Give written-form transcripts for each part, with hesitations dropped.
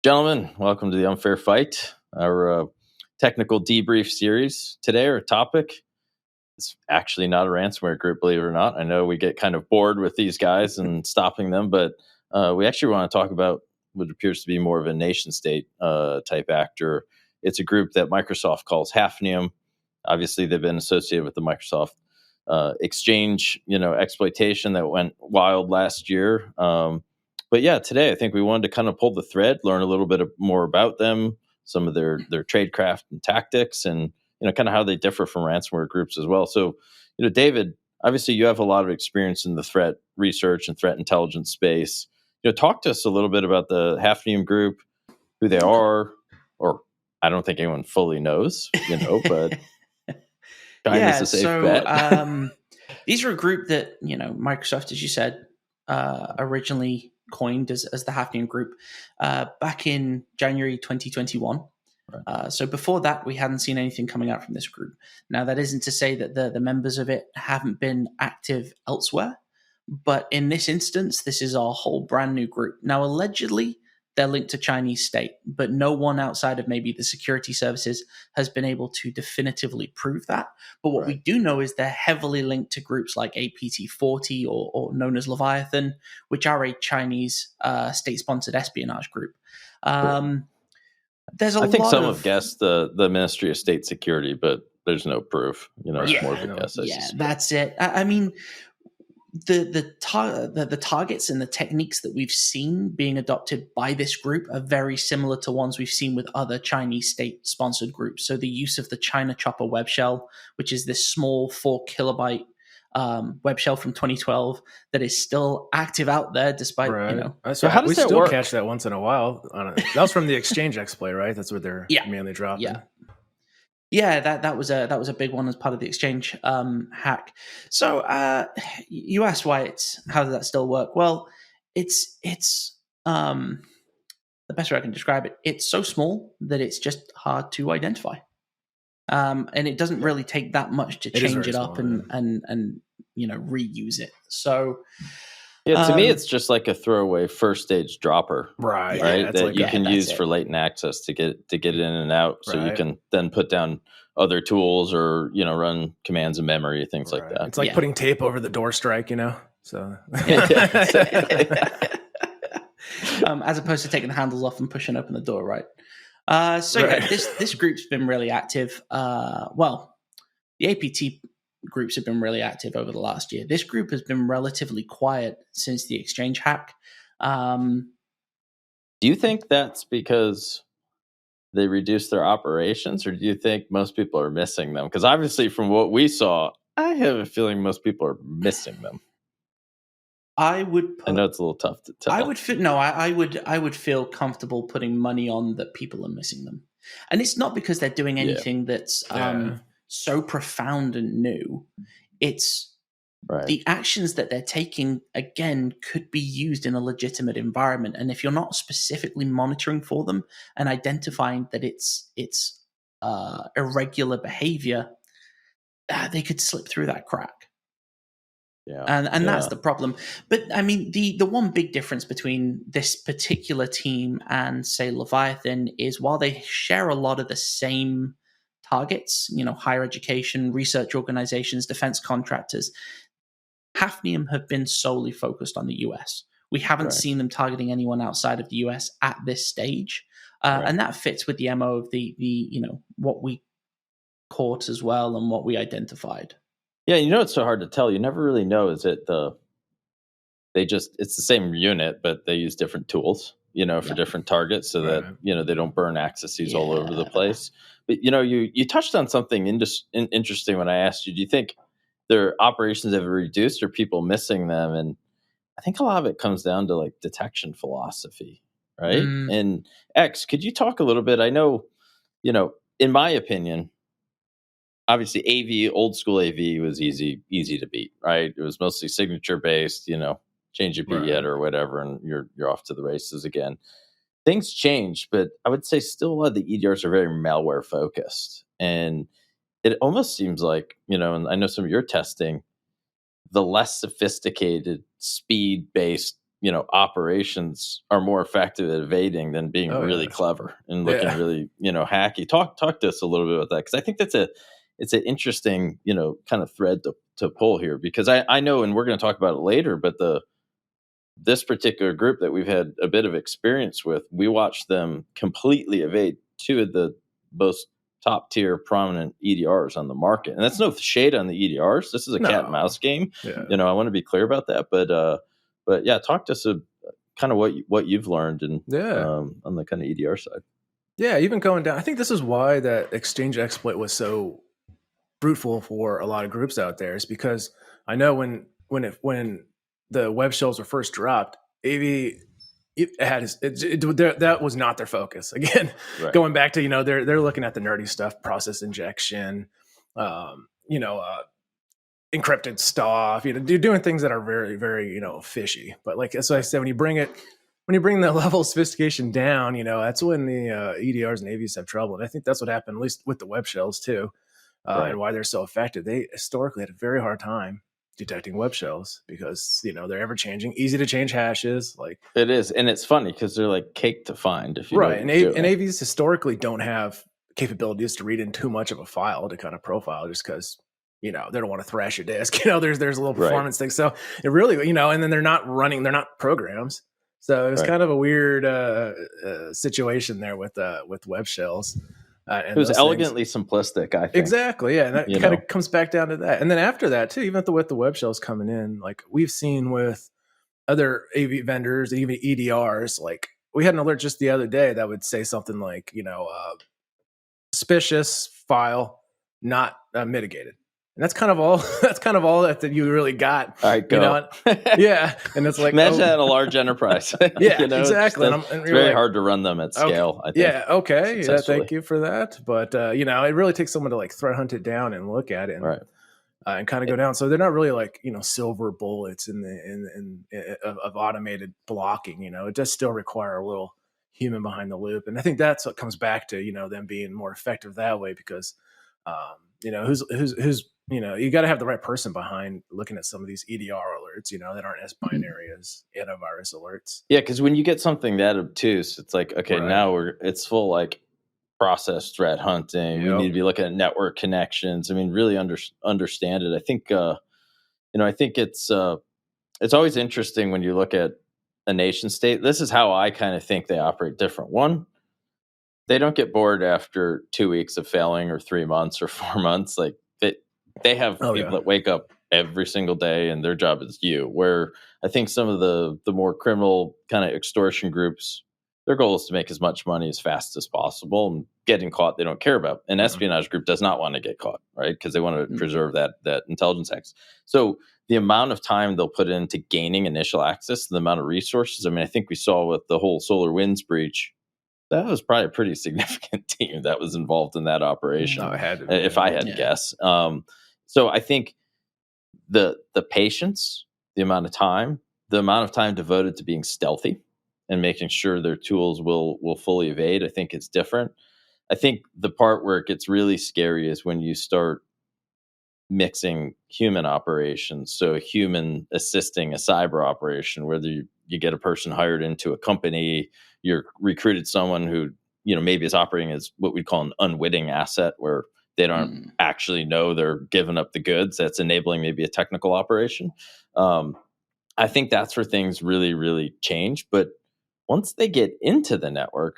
gentlemen. Welcome to the Unfair Fight, our technical debrief series. Today, our topic is actually not a ransomware group, believe it or not. I know we get kind of bored with these guys and stopping them, but we actually want to talk about what appears to be more of a nation-state type actor. It's a group that Microsoft calls HAFNIUM. Obviously, they've been associated with the Microsoft Exchange, exploitation that went wild last year. But yeah, today I think we wanted to kind of pull the thread, learn a little bit more about them, some of their tradecraft and tactics, and kind of how they differ from ransomware groups as well. So, David, obviously you have a lot of experience in the threat research and threat intelligence space. Talk to us a little bit about the HAFNIUM group, who they are, or I don't think anyone fully knows, but China's a safe bet. These are a group that Microsoft, as you said, originally coined as the HAFNIUM group back in January 2021. Right. So before that, we hadn't seen anything coming out from this group. Now, that isn't to say that the members of it haven't been active elsewhere, but in this instance, this is a whole brand new group. Now, allegedly, they're linked to Chinese state, but no one outside of maybe the security services has been able to definitively prove that. But what we do know is they're heavily linked to groups like APT40 or known as Leviathan, which are a Chinese state-sponsored espionage group. There's I think some have guessed the Ministry of State Security, but there's no proof. It's more of a guess. That's it. I mean, the targets and the techniques that we've seen being adopted by this group are very similar to ones we've seen with other Chinese state-sponsored groups. So the use of the China Chopper web shell, which is this small 4 kilobyte web shell from 2012 that is still active out there, despite So how does that work? Catch that once in a while. That was from the Exchange exploit, right? That's what they're mainly dropping. Yeah, that was a big one as part of the Exchange hack. So you asked how does that still work? Well, it's the best way I can describe it. It's so small that it's just hard to identify, and it doesn't really take that much to change it up and reuse it. So. Yeah, to me, it's just like a throwaway first stage dropper, right? That you can use for latent access to get it in and out, so you can then put down other tools or run commands in memory, things like that. It's like putting tape over the door strike, So, as opposed to taking the handles off and pushing open the door, right? This group's been really active. The APT groups have been really active over the last year. This group has been relatively quiet since the Exchange hack. Do you think that's because they reduced their operations, or do you think most people are missing them? Because obviously from what we saw, I have a feeling most people are missing them. I know it's a little tough to tell. I would feel comfortable putting money on that people are missing them. And it's not because they're doing anything that's so profound and new. It's the actions that they're taking, again, could be used in a legitimate environment. And if you're not specifically monitoring for them and identifying that it's irregular behavior, they could slip through that crack. Yeah. And that's the problem. But I mean, the one big difference between this particular team and, say, Leviathan is while they share a lot of the same targets, higher education, research organizations, defense contractors, HAFNIUM have been solely focused on the US. We haven't seen them targeting anyone outside of the US at this stage. And that fits with the MO of the what we caught as well and what we identified. Yeah, it's so hard to tell. You never really know. Is it it's the same unit, but they use different tools, for different targets so that, they don't burn accesses all over the place. But, you touched on something interesting when I asked you, do you think their operations have reduced or people missing them? And I think a lot of it comes down to like detection philosophy, right? And X, could you talk a little bit? I know, in my opinion, obviously AV, old school AV was easy to beat, right? It was mostly signature based, change your BYET or whatever, and you're off to the races again. Things changed, but I would say still a lot of the EDRs are very malware focused. And it almost seems like, and I know some of your testing, the less sophisticated speed-based operations are more effective at evading than being really clever and looking really, hacky. Talk to us a little bit about that, because I think it's an interesting, kind of thread to pull here, because I know, and we're going to talk about it later, but this particular group that we've had a bit of experience with, we watched them completely evade two of the most top tier prominent EDRs on the market. And that's no shade on the EDRs. This is a cat and mouse game. Yeah. I want to be clear about that, but yeah, talk to us kind of what you've learned and on the kind of EDR side. Yeah, even going down, I think this is why that exchange exploit was so fruitful for a lot of groups out there, is because I know when the web shells were first dropped, AV that was not their focus. Again, going back to they're looking at the nerdy stuff, process injection, encrypted stuff. You're doing things that are very, very fishy. But like as I said, when you bring the level of sophistication down, that's when the EDRs and AVs have trouble. And I think that's what happened, at least with the web shells too, and why they're so effective. They historically had a very hard time detecting web shells because they're ever changing, easy to change hashes. Like it is, and it's funny because they're like cake to find if you and AVs historically don't have capabilities to read in too much of a file to kind of profile, just because they don't want to thrash your disk. There's a little performance thing. So it really and then they're not programs. So it's kind of a weird situation there with web shells. It was elegantly simplistic, I think. Exactly, yeah. And that kind of comes back down to that. And then after that, too, even with the web shells coming in, like we've seen with other AV vendors, even EDRs, like we had an alert just the other day that would say something like, suspicious file not mitigated. And that's kind of all that you really got. All right, go. Yeah. And it's like, imagine that in a large enterprise. Yeah, exactly. It's very hard to run them at scale, I think. Yeah, okay. Yeah, thank you for that. But, it really takes someone to like threat hunt it down and look at it and kind of go down. So they're not really like, silver bullets of automated blocking. It does still require a little human behind the loop. And I think that's what comes back to, them being more effective that way, because, who's you got to have the right person behind looking at some of these EDR alerts, that aren't as binary as antivirus alerts. Yeah, because when you get something that obtuse, it's like, okay, now it's full like process threat hunting. We need to be looking at network connections. I mean, really understand it. I think, I think it's always interesting when you look at a nation state. This is how I kind of think they operate different. One, they don't get bored after 2 weeks of failing or 3 months or 4 months. Like they have people that wake up every single day and their job is where I think some of the more criminal kind of extortion groups, their goal is to make as much money as fast as possible, and getting caught they don't care about. An espionage group does not want to get caught, right? Because they want to preserve that intelligence access. So the amount of time they'll put into gaining initial access, the amount of resources, I mean, I think we saw with the whole SolarWinds breach, that was probably a pretty significant team that was involved in that operation. No, I had to, if I had to guess. So I think the patience, the amount of time devoted to being stealthy and making sure their tools will fully evade, I think it's different. I think the part where it gets really scary is when you start mixing human operations. So a human assisting a cyber operation, whether you get a person hired into a company, you're recruited someone who, maybe is operating as what we'd call an unwitting asset, where they don't actually know they're giving up the goods. That's enabling maybe a technical operation. I think that's where things really, really change. But once they get into the network,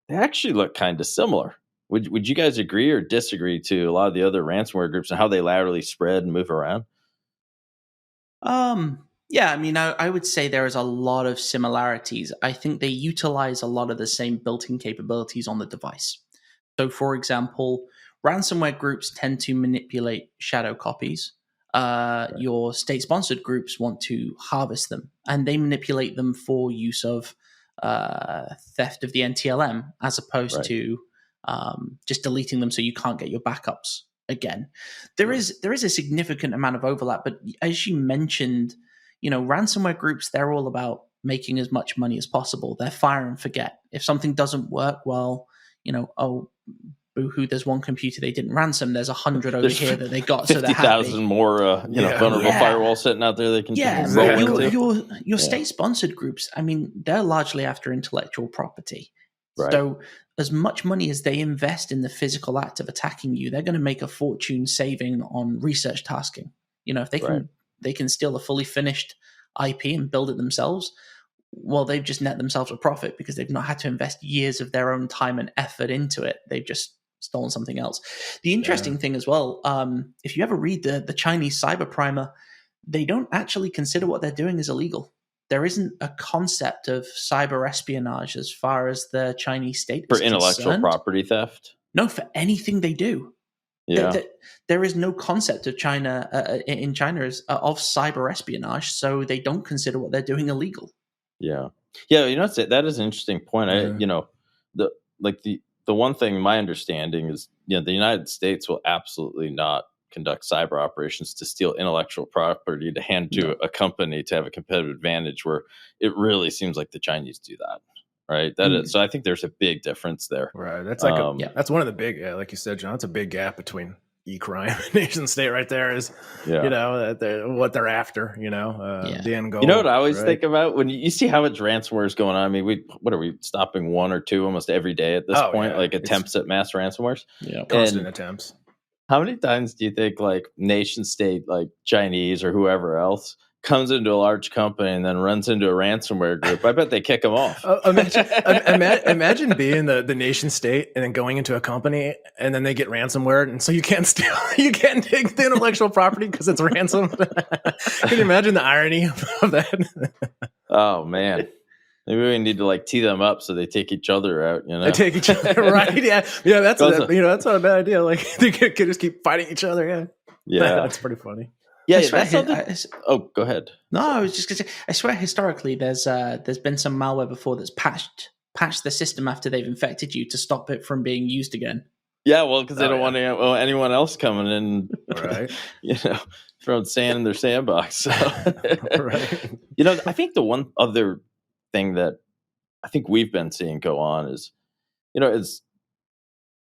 they actually look kind of similar. Would you guys agree or disagree to a lot of the other ransomware groups and how they laterally spread and move around? Yeah, I mean, I would say there is a lot of similarities. I think they utilize a lot of the same built-in capabilities on the device. So, for example, ransomware groups tend to manipulate shadow copies. Your state-sponsored groups want to harvest them, and they manipulate them for use of theft of the NTLM, as opposed to just deleting them so you can't get your backups again. There is a significant amount of overlap, but as you mentioned, ransomware groups, they're all about making as much money as possible. They're fire and forget. If something doesn't work, well, boo-hoo, there's one computer they didn't ransom, there's 100 over here that they got, so they're 50,000 more vulnerable firewalls sitting out there they can roll into. Your state-sponsored groups, I mean, they're largely after intellectual property. Right. So as much money as they invest in the physical act of attacking you, they're going to make a fortune saving on research tasking. If they can steal a fully finished IP and build it themselves, well, they've just net themselves a profit because they've not had to invest years of their own time and effort into it. They've just stolen something else. The interesting thing as well, if you ever read the Chinese cyber primer, they don't actually consider what they're doing as illegal. There isn't a concept of cyber espionage as far as the Chinese state is concerned. For intellectual property theft? No, for anything they do. Yeah. There is no concept of China in China of cyber espionage, so they don't consider what they're doing illegal. Yeah. That is an interesting point. The one thing, my understanding is, the United States will absolutely not conduct cyber operations to steal intellectual property to hand to a company to have a competitive advantage, where it really seems like the Chinese do that. Right. So I think there's a big difference there. Right. That's like that's one of the big, like you said, John, it's a big gap between Ecrime and nation state right there is, what they're after, the end goal. You know what I always think about when you see how much ransomware is going on? I mean, what are we stopping 1 or 2 almost every day at this point? Yeah. Like attempts at mass ransomwares? Yeah. Constant attempts. How many times do you think like nation state, like Chinese or whoever else, comes into a large company and then runs into a ransomware group? I bet they kick them off. Imagine being the nation state and then going into a company and then they get ransomware, and so you can't take the intellectual property because it's ransom. Can you imagine the irony of that? Oh man. Maybe we need to like tee them up so they take each other out. They take each other, right? Yeah. That's not a bad idea. Like they could just keep fighting each other. Yeah. That's pretty funny. Yeah, go ahead. No, I was just going to say, I swear historically there's been some malware before that's patched the system after they've infected you to stop it from being used again. Yeah, well, because they don't want anyone else coming in, right? Throwing sand in their sandbox. So. Right. I think the one other thing that I think we've been seeing go on is, as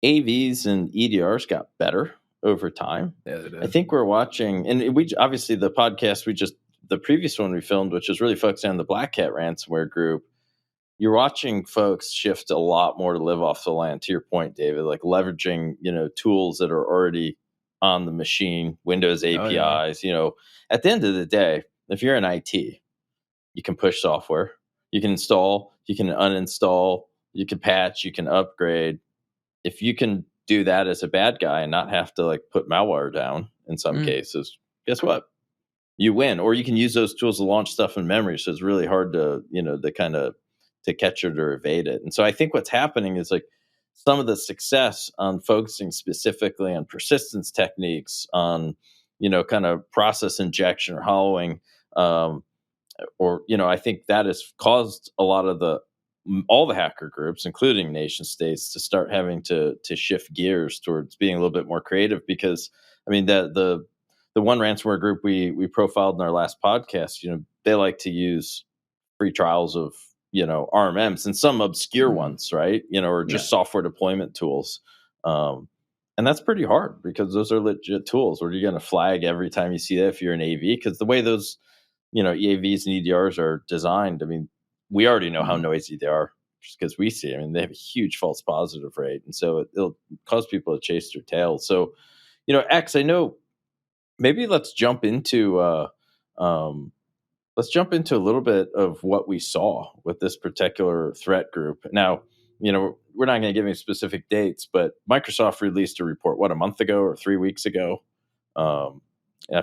AVs and EDRs got better over time. Yeah, they did. I think we're watching, and we obviously the podcast the previous one we filmed, which was really focusing on the Black Hat ransomware group. You're watching folks shift a lot more to live off the land. To your point, David, like leveraging tools that are already on the machine, Windows APIs. At the end of the day, if you're in IT, you can push software, you can install, you can uninstall, you can patch, you can upgrade. If you can do that as a bad guy and not have to like put malware down in some cases, guess what? You win. Or you can use those tools to launch stuff in memory. So it's really hard to, to catch it or evade it. And so I think what's happening is like some of the success on focusing specifically on persistence techniques, on, kind of process injection or hollowing, I think that has caused a lot of all the hacker groups, including nation states, to start having to shift gears towards being a little bit more creative. Because I mean, the one ransomware group we profiled in our last podcast, they like to use free trials of RMMs and some obscure ones, right? Or just software deployment tools. And that's pretty hard because those are legit tools. Or you're going to flag every time you see that if you're an AV, because the way those EAVs and EDRs are designed, I mean, we already know how noisy they are just because we see. I mean, they have a huge false positive rate, and so it'll cause people to chase their tail. So, X, I know. Maybe let's jump into a little bit of what we saw with this particular threat group. Now, we're not going to give any specific dates, but Microsoft released a report a month ago or 3 weeks ago. I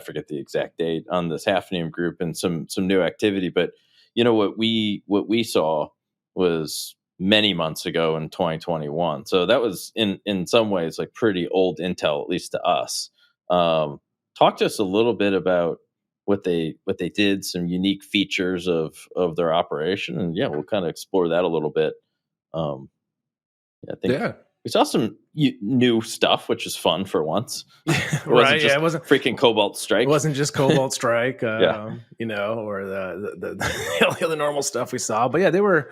forget the exact date on this HAFNIUM group and some new activity, but. What we saw was many months ago in 2021. So that was in some ways like pretty old intel, at least to us. Talk to us a little bit about what they did, some unique features of their operation, and we'll kind of explore that a little bit. I think we saw some new stuff, which is fun for once. Right? It wasn't freaking Cobalt Strike. It wasn't just Cobalt Strike, or the normal stuff we saw. But they were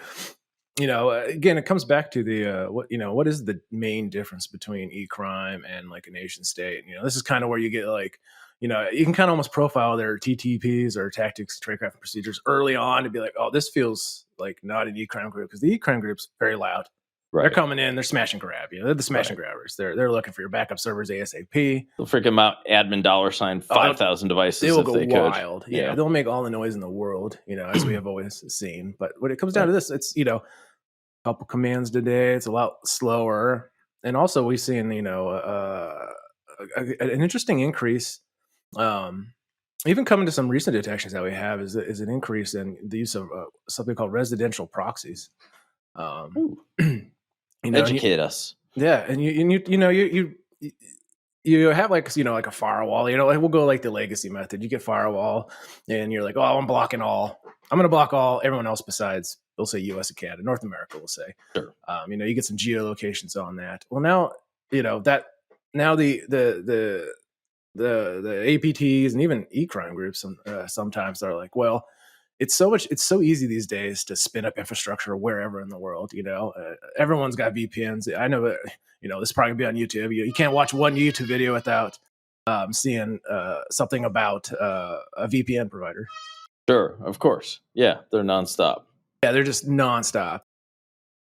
again, it comes back to the what is the main difference between Ecrime and like a nation state? This is kind of where you get like, you can kind of almost profile their TTPs or tactics, tradecraft, and procedures early on to be like, oh, this feels like not an Ecrime group, because the Ecrime group's very loud. Right. They're coming in, they're smash and grab. They're the smash and grabbers. They're looking for your backup servers ASAP. They'll freaking out admin $5,000 devices. They will go wild. Yeah, they'll make all the noise in the world, as we have always seen. But when it comes down to this, it's a couple commands today. It's a lot slower, and also we've seen an interesting increase. Even coming to some recent detections that we have is an increase in the use of something called residential proxies. Educate us. Yeah, and you have like like a firewall. We'll go like the legacy method. You get firewall, and you're like, oh, I'm blocking all. I'm going to block all everyone else besides, they'll say U.S. and Canada, North America, we'll say. Sure. You get some geolocations on that. Well, now the APTs and even Ecrime groups sometimes are like, well, it's so easy these days to spin up infrastructure wherever in the world. Everyone's got VPNs. I know that this is probably gonna be on YouTube. You can't watch one YouTube video without seeing something about a VPN provider. Sure, of course. Yeah, they're nonstop. Yeah, they're just nonstop.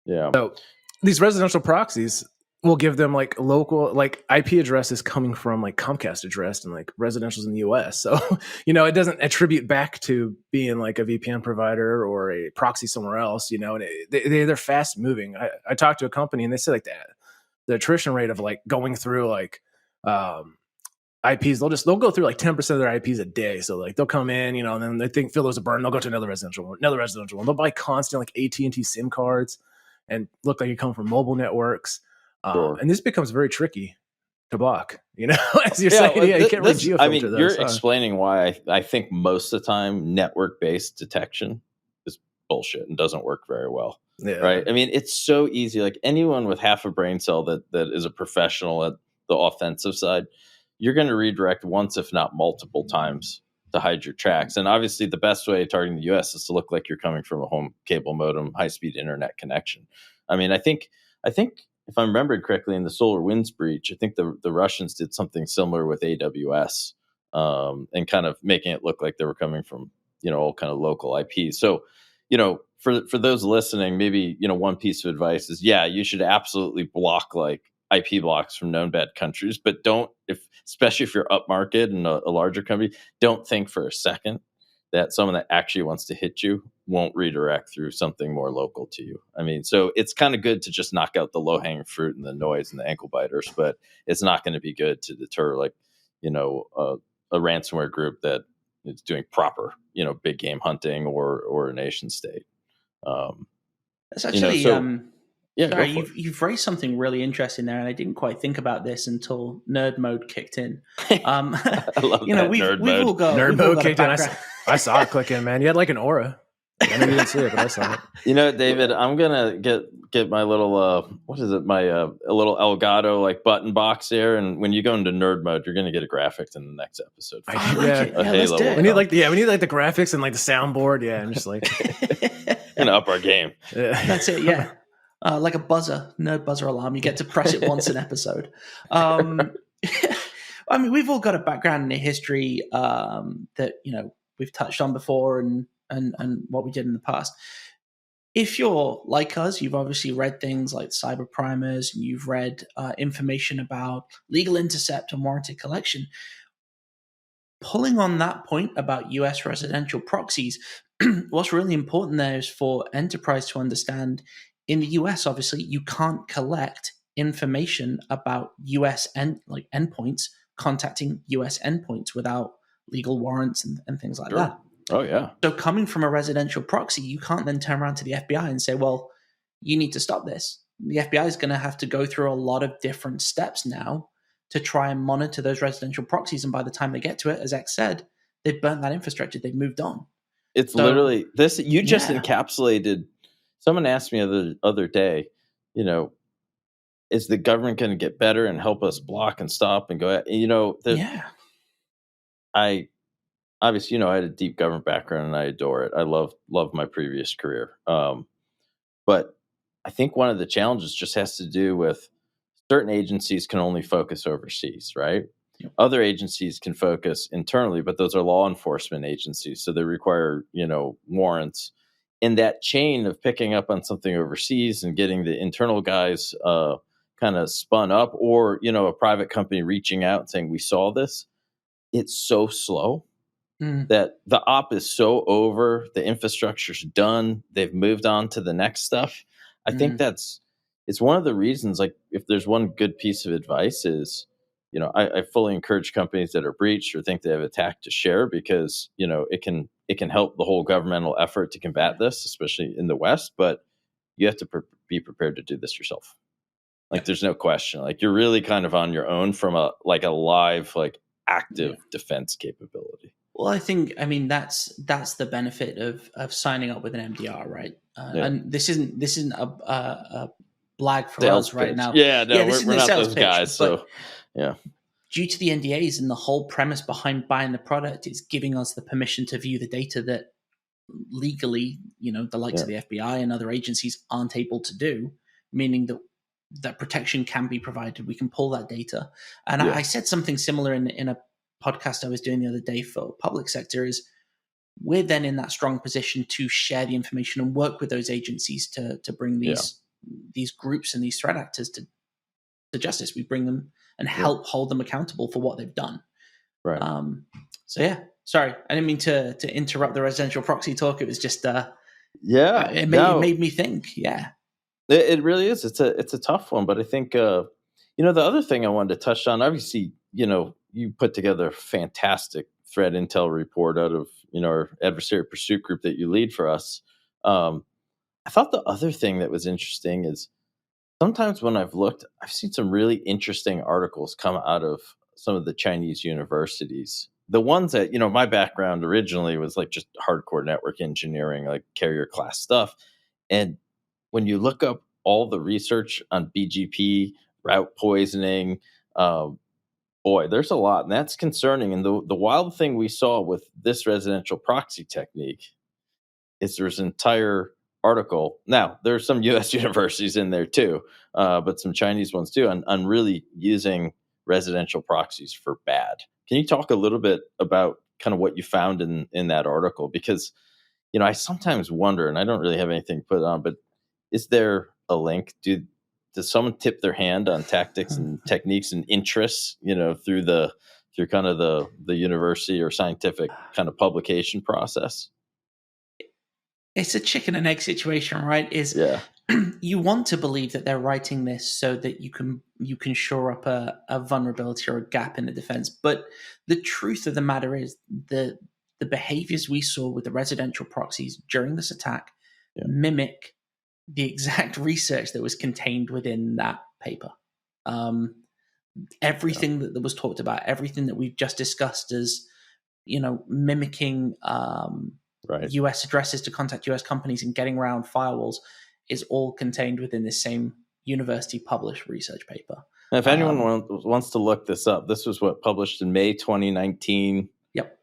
Yeah. So these residential proxies will give them like local, like IP addresses coming from like Comcast address and like residentials in the US. So, it doesn't attribute back to being like a VPN provider or a proxy somewhere else, and they're fast moving. I talked to a company and they said like that the attrition rate of like going through like IPs, they'll go through like 10% of their IPs a day. So like they'll come in, and then they feel there's a burn, they'll go to another residential one. They'll buy constant like AT&T SIM cards and look like you come from mobile networks. Sure. And this becomes very tricky to block, as you're saying. Yeah, you can't really geofilter those. You're explaining why I think most of the time network-based detection is bullshit and doesn't work very well. Yeah. Right? It's so easy. Like anyone with half a brain cell that is a professional at the offensive side, you're going to redirect once, if not multiple times, to hide your tracks. And obviously, the best way of targeting the U.S. is to look like you're coming from a home cable modem, high-speed internet connection. I think. If I'm remembering correctly, in the SolarWinds breach, I think the Russians did something similar with AWS, and kind of making it look like they were coming from, all kind of local IPs. So, for those listening, maybe, one piece of advice is, yeah, you should absolutely block like IP blocks from known bad countries, but especially if you're upmarket and a larger company, don't think for a second that someone that actually wants to hit you won't redirect through something more local to you. So it's kind of good to just knock out the low-hanging fruit and the noise and the ankle biters, but it's not going to be good to deter like, a ransomware group that is doing proper, big game hunting or a nation state. That's actually, sorry, you've raised something really interesting there, and I didn't quite think about this until nerd mode kicked in. I love that we've all got nerd mode kicked in. I saw it click in, man. You had like an aura. I maybe didn't see it, but I saw it. David, I'm gonna get my little what is it? My a little Elgato like button box there, and when you go into nerd mode, you're gonna get a graphic in the next episode. Let's do it. We need like the graphics and like the soundboard. Yeah, and just like gonna up our game. That's it. Yeah. Like a buzzer, nerd buzzer alarm. You get to press it once an episode. We've all got a background in a history that we've touched on before, and what we did in the past. If you're like us, you've obviously read things like cyber primers, and you've read information about legal intercept and warranted collection. Pulling on that point about US residential proxies, what's really important there is for enterprise to understand. In the US, obviously, you can't collect information about US endpoints contacting US endpoints without legal warrants and things like that. Oh, yeah. So coming from a residential proxy, you can't then turn around to the FBI and say, well, you need to stop this. The FBI is going to have to go through a lot of different steps now to try and monitor those residential proxies. And by the time they get to it, as X said, they've burnt that infrastructure. They've moved on. It's literally this. You just encapsulated. Someone asked me the other day, is the government going to get better and help us block and stop and go? I obviously, I had a deep government background and I adore it. I love my previous career. But I think one of the challenges just has to do with certain agencies can only focus overseas, right? Yep. Other agencies can focus internally, but those are law enforcement agencies, so they require, warrants. In that chain of picking up on something overseas and getting the internal guys kind of spun up, or a private company reaching out and saying, we saw this, it's so slow that the op is so over, the infrastructure's done, they've moved on to the next stuff. I think it's one of the reasons, like, if there's one good piece of advice is, I fully encourage companies that are breached or think they have attacked to share, because, it can help the whole governmental effort to combat this, especially in the West, but you have to be prepared to do this yourself. Like, there's no question. Like, you're really kind of on your own from a live, active defense capability. Well, I mean, that's the benefit of signing up with an MDR, right? And this isn't a blag for sales us right pitch. now. Yeah, no, we're not those guys. So, yeah. Due to the NDAs and the whole premise behind buying the product is giving us the permission to view the data that legally, the likes of the FBI and other agencies aren't able to do, meaning that protection can be provided. We can pull that data. And I said something similar in a podcast I was doing the other day for public sector, is we're then in that strong position to share the information and work with those agencies to bring these groups and these threat actors to justice. We bring them and help hold them accountable for what they've done. Right. Sorry, I didn't mean to interrupt the residential proxy talk. It was just it made me think. Yeah, it really is. It's a tough one, but I think the other thing I wanted to touch on, obviously, you put together a fantastic threat intel report out of our adversary pursuit group that you lead for us. I thought the other thing that was interesting is sometimes when I've seen some really interesting articles come out of some of the Chinese universities. The ones that, my background originally was just hardcore network engineering, like carrier class stuff. And when you look up all the research on BGP, route poisoning, boy, there's a lot, and that's concerning. And the wild thing we saw with this residential proxy technique is there's an entire article. Now, there's some U.S. universities in there too, but some Chinese ones too, on really using residential proxies for bad. Can you talk a little bit about kind of what you found in that article? Because, I sometimes wonder, and I don't really have anything to put on, but is there a link? Does someone tip their hand on tactics and techniques and interests, through kind of the university or scientific kind of publication process? It's a chicken and egg situation, right? You want to believe that they're writing this so that you can shore up a vulnerability or a gap in the defense. But the truth of the matter is the behaviors we saw with the residential proxies during this attack mimic the exact research that was contained within that paper. Everything that was talked about, everything that we've just discussed as, mimicking US addresses to contact US companies and getting around firewalls is all contained within this same university published research paper. Now, if anyone wants to look this up, this was published in May 2019. Yep.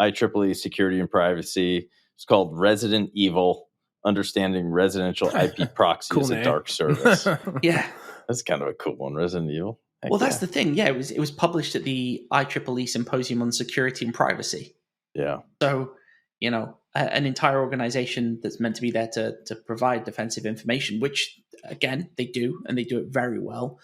IEEE Security and Privacy. It's called Resident Evil: Understanding Residential IP Proxy as a Dark Service. Yeah. That's kind of a cool one, Resident Evil. Well, that's the thing. Yeah, it was published at the IEEE Symposium on Security and Privacy. Yeah. So, an entire organization that's meant to be there to provide defensive information, which, again, they do, and they do it very well.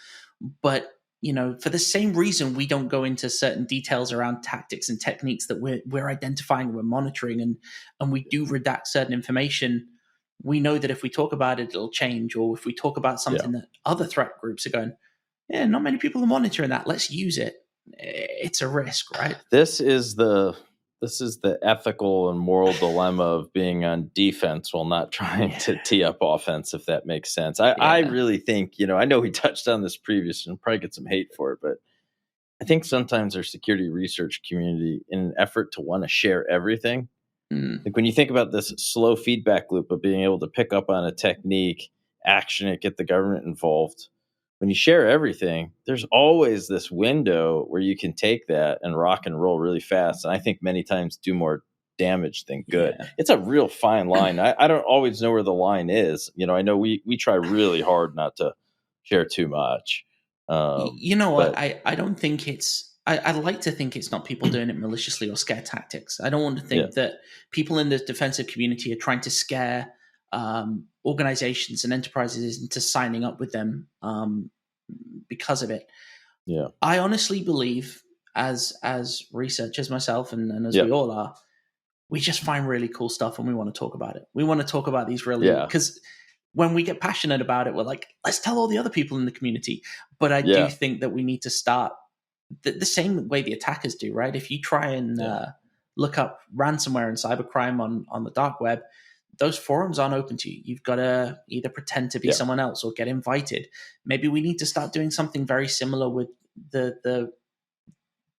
But, for the same reason, we don't go into certain details around tactics and techniques that we're identifying, we're monitoring, and we do redact certain information. We know that if we talk about it, it'll change. Or if we talk about something that other threat groups are going, not many people are monitoring that, let's use it. It's a risk, right? This is the ethical and moral dilemma of being on defense while not trying to tee up offense, if that makes sense. I really think, I know we touched on this previously and probably get some hate for it, but I think sometimes our security research community, in an effort to want to share everything, like when you think about this slow feedback loop of being able to pick up on a technique, action it, get the government involved, when you share everything, there's always this window where you can take that and rock and roll really fast. And I think many times do more damage than good. It's a real fine line. I don't always know where the line is. I know we try really hard not to share too much. What? I don't think it's. I like to think it's not people doing it maliciously or scare tactics. I don't want to think that people in the defensive community are trying to scare organizations and enterprises into signing up with them because of it. Yeah, I honestly believe, as researchers myself and as we all are, we just find really cool stuff and we want to talk about it. We want to talk about these really because when we get passionate about it, we're like, let's tell all the other people in the community. But I do think that we need to start the same way the attackers do, right? If you try and look up ransomware and cybercrime on the dark web, those forums aren't open to you. You've got to either pretend to be someone else or get invited. Maybe we need to start doing something very similar with the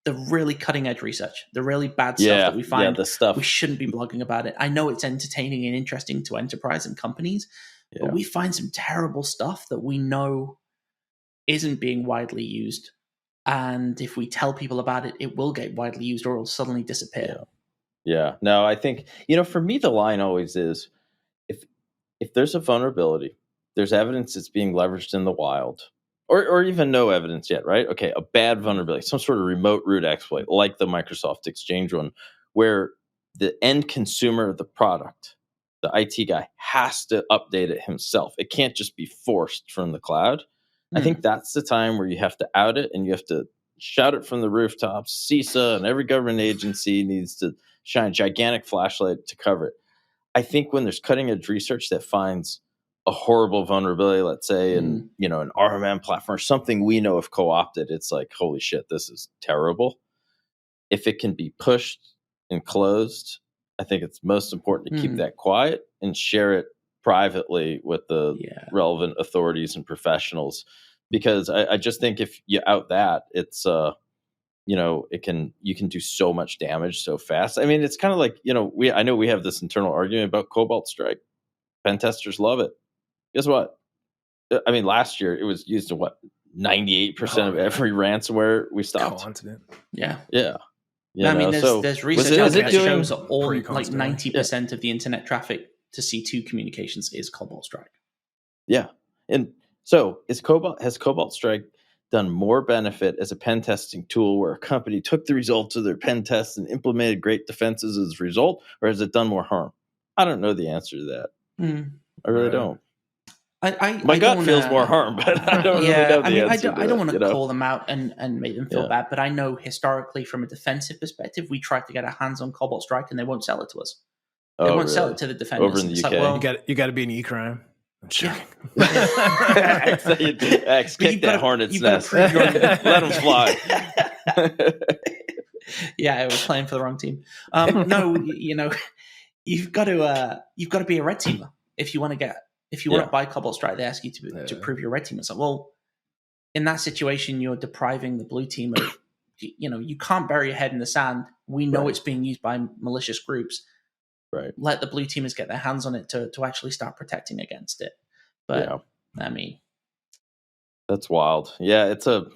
really cutting edge research, the really bad stuff that we find. The stuff we shouldn't be blogging about it. I know it's entertaining and interesting to enterprise and companies, but we find some terrible stuff that we know isn't being widely used. And if we tell people about it, it will get widely used or it'll suddenly disappear. Yeah. No, I think, for me, the line always is if there's a vulnerability, there's evidence it's being leveraged in the wild, or even no evidence yet, right? Okay, a bad vulnerability, some sort of remote root exploit, like the Microsoft Exchange one, where the end consumer of the product, the IT guy, has to update it himself. It can't just be forced from the cloud. I think that's the time where you have to out it and you have to shout it from the rooftops. CISA and every government agency needs to shine a gigantic flashlight to cover it. I think when there's cutting edge research that finds a horrible vulnerability, let's say, in an RMM platform, or something we know if co-opted, it's like, holy shit, this is terrible. If it can be pushed and closed, I think it's most important to keep that quiet and share it privately with the relevant authorities and professionals, because I just think if you out that, it's you can do so much damage so fast. I mean, it's kind of like, I know we have this internal argument about Cobalt Strike. Pen testers love it. Guess what? I mean, last year it was used in 98% of every ransomware we stopped. Continent. Yeah. There's research out there that shows that all 90% of the internet traffic to C2 communications is Cobalt Strike. Yeah. And so has Cobalt Strike done more benefit as a pen testing tool where a company took the results of their pen tests and implemented great defenses as a result, or has it done more harm? I don't know the answer to that. I really don't. My gut feels more harm, but I don't really know the answer. I don't want to call them out and make them feel bad, but I know historically from a defensive perspective, we tried to get our hands on Cobalt Strike and they won't sell it to us. They won't sell it to the defenders. Over in the UK. Like, you got to be an Ecrime. I'm sure. X, kick that hornet's nest. Let them fly. I was playing for the wrong team. No, you've got to be a red teamer if you want to buy Cobalt Strike. They ask you to prove you're a red teamer. It's like, well, in that situation, you're depriving the blue team of. You can't bury your head in the sand. We know it's being used by malicious groups. Right. Let the blue teamers get their hands on it to actually start protecting against it. But I mean, that's wild. Yeah, it's a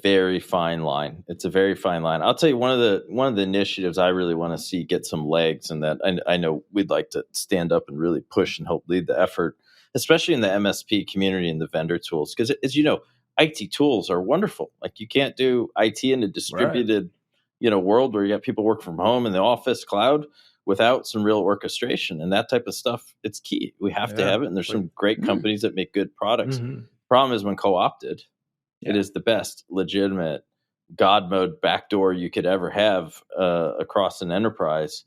very fine line. It's a very fine line. I'll tell you one of the initiatives I really want to see get some legs, and that I know we'd like to stand up and really push and help lead the effort, especially in the MSP community and the vendor tools, because as you know, IT tools are wonderful. Like you can't do IT in a distributed world where you got people work from home in the office cloud without some real orchestration and that type of stuff. It's key. We have to have it. And there's some great companies that make good products. Problem is when co-opted, it is the best legitimate God mode backdoor you could ever have across an enterprise.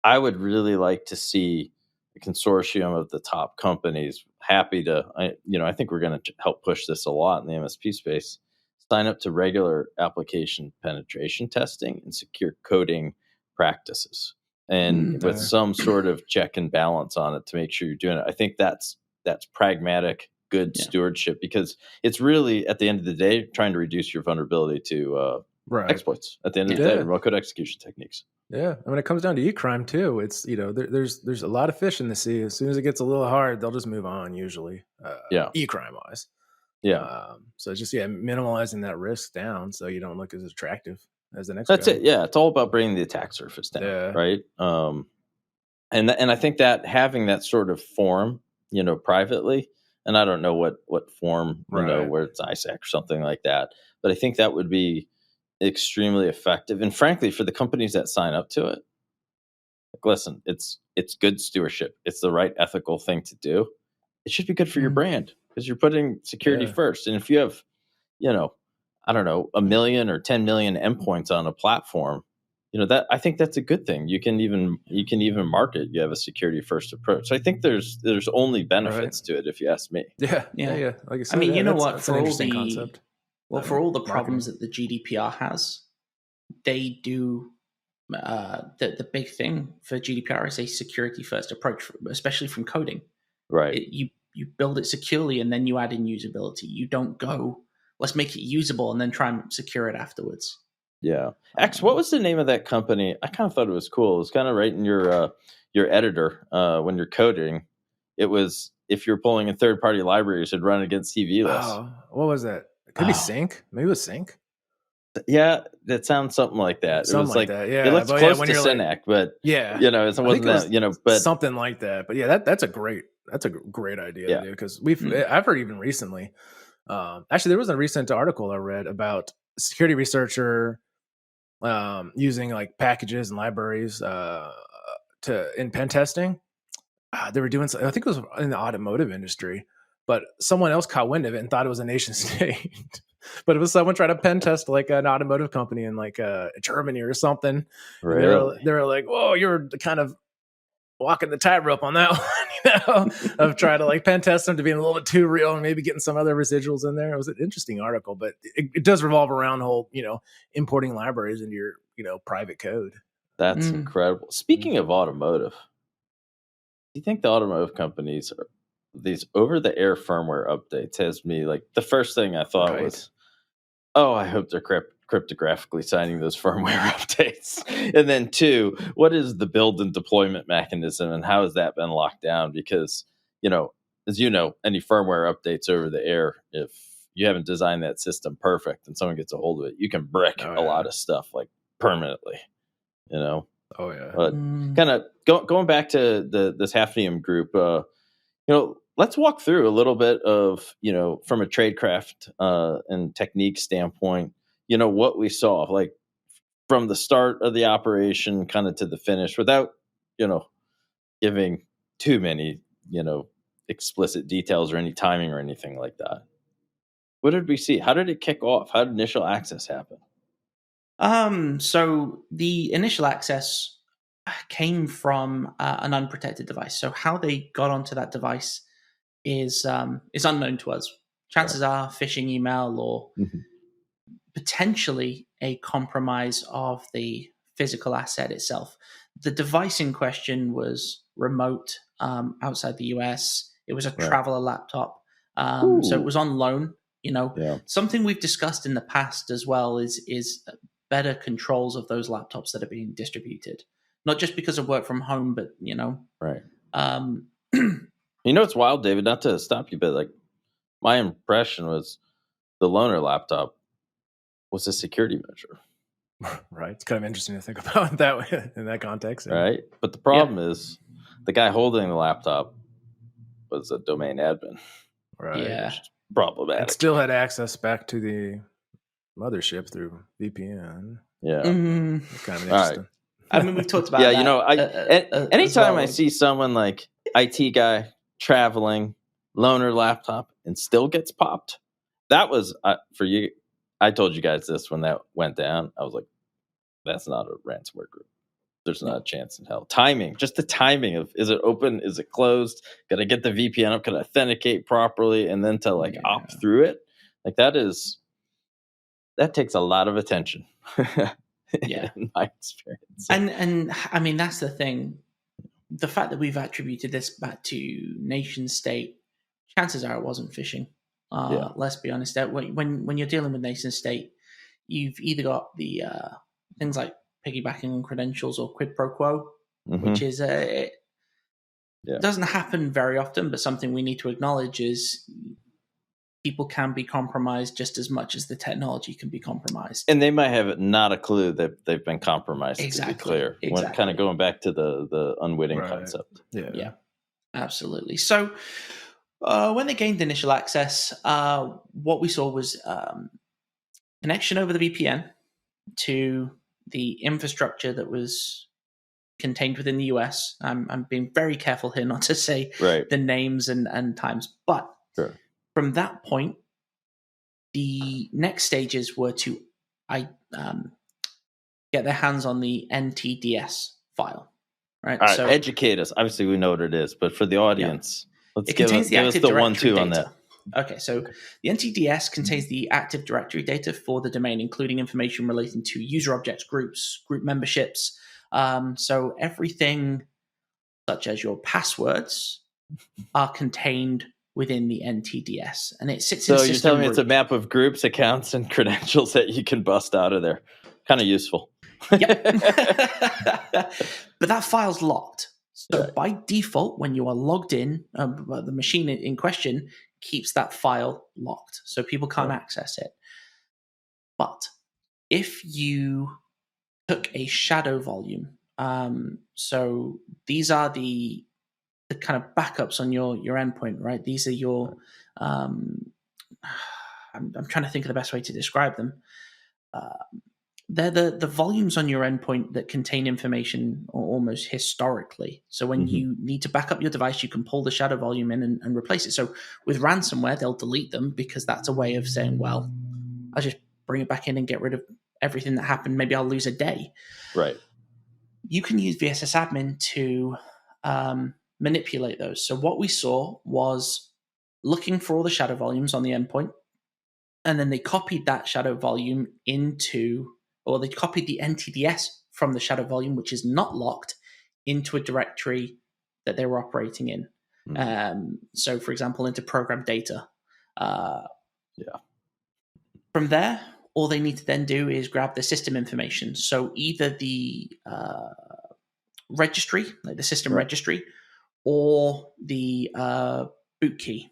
I would really like to see a consortium of the top companies happy to, I think we're going to help push this a lot in the MSP space, sign up to regular application penetration testing and secure coding practices. And with some sort of check and balance on it to make sure you're doing it. I think that's pragmatic, good stewardship, because it's really, at the end of the day, trying to reduce your vulnerability to exploits. At the end of the day, remote code execution techniques. Yeah, and when it comes down to Ecrime too, it's there's a lot of fish in the sea. As soon as it gets a little hard, they'll just move on usually. Ecrime wise. So just minimalizing that risk down so you don't look as attractive. as the next That's guy. it. Yeah, it's all about bringing the attack surface down, right? And I think that having that sort of form, privately, and I don't know what form, where it's ISAC or something like that, but I think that would be extremely effective. And frankly, for the companies that sign up to it, like, listen, it's good stewardship. It's the right ethical thing to do. It should be good for your brand because you're putting security first. And if you have, I don't know, 1 million or 10 million endpoints on a platform, that I think that's a good thing. You can even market. You have a security first approach. So I think there's only benefits to it, if you ask me. Yeah. Like I said, you know what? For all the concept. For all the problems that the GDPR has, they do. The big thing for GDPR is a security first approach, especially from coding. Right. You build it securely and then you add in usability. You don't go, let's make it usable and then try and secure it afterwards. Yeah. X, what was the name of that company? I kind of thought it was cool. It was kind of right in your editor when you're coding. It was, if you're pulling in third-party libraries, it'd run against CVless. Oh, what was that? It could be Sync. Maybe it was Sync. Yeah, that sounds something like that. Something it was like that. Yeah, it looks close to Synac, but it wasn't that. But something like that. But yeah, that's a great idea, because I've heard even recently. Actually, there was a recent article I read about a security researcher using like packages and libraries in pen testing. They were doing, I think it was in the automotive industry, but someone else caught wind of it and thought it was a nation state. But it was someone trying to pen test like an automotive company in like Germany or something. Really? They were like, "Whoa, you're kind of walking the tightrope on that one," of trying to like pen test them to being a little bit too real and maybe getting some other residuals in there. It was an interesting article, but it does revolve around the whole, importing libraries into your, private code. That's incredible. Speaking of automotive, do you think the automotive companies are these over-the-air firmware updates has me like, the first thing I thought was, I hope they're cryptographically signing those firmware updates. And then 2, what is the build and deployment mechanism and how has that been locked down? Because, as you know, any firmware updates over the air, if you haven't designed that system perfect and someone gets a hold of it, you can brick a lot of stuff like permanently, Oh yeah. But kind of going back to this HAFNIUM group, let's walk through a little bit of, from a tradecraft and technique standpoint, what we saw, like from the start of the operation kind of to the finish, without, giving too many, explicit details or any timing or anything like that. What did we see? How did it kick off? How did initial access happen? So the initial access came from an unprotected device. So how they got onto that device is unknown to us. Chances are phishing email or potentially a compromise of the physical asset itself. The device in question was remote outside the US. It was a traveler laptop. So it was on loan. Something we've discussed in the past as well is better controls of those laptops that are being distributed. Not just because of work from home, but, Right. It's wild, David, not to stop you, but like my impression was the loaner laptop was a security measure. Right. It's kind of interesting to think about that in that context. Right. But the problem is the guy holding the laptop was a domain admin. Right. Yeah. Problematic. And still had access back to the mothership through VPN. Yeah. It's kind of interesting. I mean, we've talked about that. Anytime I see someone like IT guy traveling, loaner laptop, and still gets popped, that was for you. I told you guys this when that went down. I was like, that's not a ransomware group. There's not a chance in hell. Timing, just the timing of, is it open? Is it closed? Got to get the VPN up, can I authenticate properly, and then to opt through it. Like that takes a lot of attention. In my experience. And I mean, that's the thing. The fact that we've attributed this back to nation state, chances are it wasn't phishing. Let's be honest. When you're dealing with nation state, you've either got the things like piggybacking on credentials or quid pro quo, which is it doesn't happen very often, but something we need to acknowledge is people can be compromised just as much as the technology can be compromised. And they might have not a clue that they've been compromised, exactly. to be clear. Exactly. Kind of going back to the unwitting concept. Yeah, absolutely. So when they gained initial access, what we saw was connection over the VPN to the infrastructure that was contained within the US. I'm being very careful here not to say the names and times, but from that point, the next stages were to get their hands on the NTDs file. Right. All right, so educate us. Obviously, we know what it is, but for the audience, let's give us the 1-2 on that. Okay, so the NTDs contains the Active Directory data for the domain, including information relating to user objects, groups, group memberships. So everything such as your passwords are contained within the NTDs, and it sits in So system you're telling me root. it's a map of groups, accounts, and credentials that you can bust out of there. Kind of useful. Yep. But that file's locked. So by default, when you are logged in, the machine in question keeps that file locked, so people can't access it. But if you took a shadow volume, so these are the kind of backups on your endpoint, right? These are your I'm trying to think of the best way to describe them. They're the volumes on your endpoint that contain information almost historically. So when you need to back up your device, you can pull the shadow volume in and replace it. So with ransomware, they'll delete them because that's a way of saying, well, I'll just bring it back in and get rid of everything that happened. Maybe I'll lose a day. Right. You can use VSS admin to manipulate those. So what we saw was looking for all the shadow volumes on the endpoint, and then they copied that shadow volume they copied the NTDs from the shadow volume, which is not locked, into a directory that they were operating in. So, for example, into program data. From there, all they need to then do is grab the system information. So either the registry, like the system registry, or the boot key.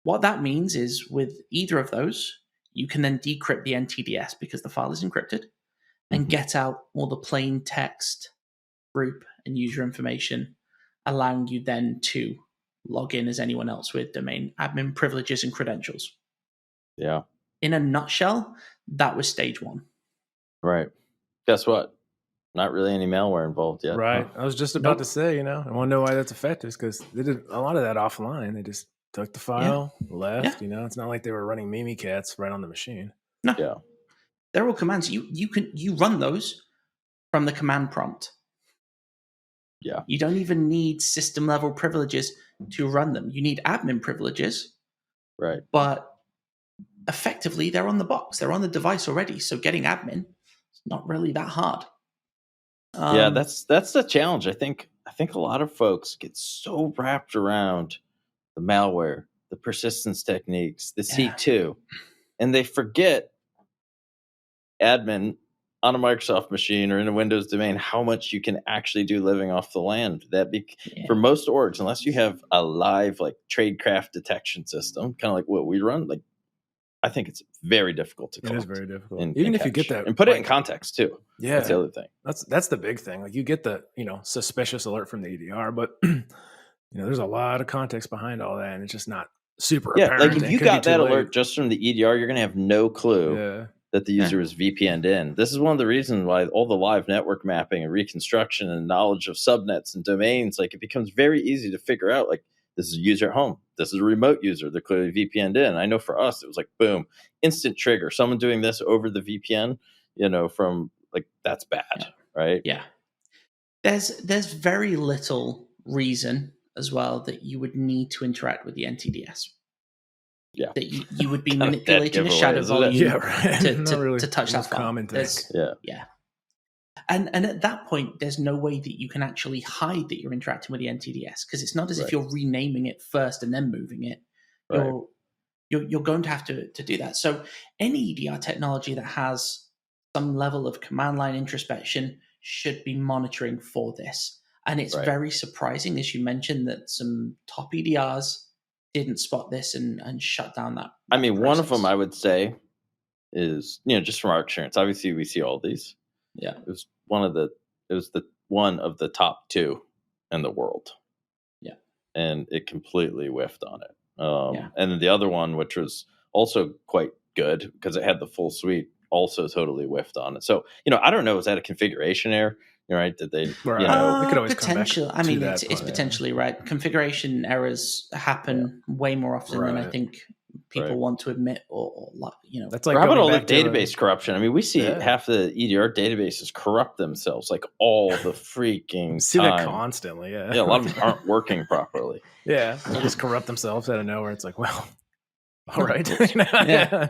What that means is with either of those, you can then decrypt the NTDs because the file is encrypted and get out all the plain text, group, and user information, allowing you then to log in as anyone else with domain admin privileges and credentials. Yeah. In a nutshell, that was stage one. Right. Guess what? Not really any malware involved yet. Right. I was just about to say, I want to know why that's effective, because they did a lot of that offline. They just took the file, left. It's not like they were running Mimikatz right on the machine. No. Yeah. They're all commands. You run those from the command prompt. Yeah. You don't even need system level privileges to run them. You need admin privileges. Right. But effectively, they're on the box. They're on the device already. So getting admin is not really that hard. That's the challenge. I think a lot of folks get so wrapped around the malware, the persistence techniques, the C2, and they forget admin on a Microsoft machine or in a Windows domain, how much you can actually do living off the land. For most orgs, unless you have a live tradecraft detection system, kind of like what we run, I think it's very difficult to collect. It is very difficult. Even if you get that and put it in context too. Yeah, that's the other thing. That's the big thing. You get the suspicious alert from the EDR, but there's a lot of context behind all that, and it's just not super apparent. If you got that alert just from the EDR, you're going to have no clue that the user is VPN'd in. This is one of the reasons why all the live network mapping and reconstruction and knowledge of subnets and domains, it becomes very easy to figure out. This is a user at home. This is a remote user. They're clearly VPN'd in. I know for us, it was boom, instant trigger. Someone doing this over the VPN, from that's bad, right? Yeah. There's very little reason as well that you would need to interact with the NTDs. Yeah. That you would be manipulating a shadow volume to touch that file. Yeah. And at that point, there's no way that you can actually hide that you're interacting with the NTDs, because it's not as if you're renaming it first and then moving it. You're going to have to do that. So any EDR technology that has some level of command line introspection should be monitoring for this. And it's very surprising, as you mentioned, that some top EDRs didn't spot this and shut down that. I mean, process. one of them I would say is, just from our experience, obviously we see all these. Yeah. It was one of the top 2 in the world. Yeah. And it completely whiffed on it. And then the other one, which was also quite good because it had the full suite, also totally whiffed on it. So, I don't know, is that a configuration error? Right? Did they, we could always potential. I mean, it's potentially right. Configuration errors happen way more often than I think people want to admit, or That's like, how about all the database corruption? I mean, we see half the EDR databases corrupt themselves like all the freaking see time. that constantly. Yeah, a lot of them aren't working properly. Yeah, they just corrupt themselves out of nowhere. It's like, well, all right. Yeah.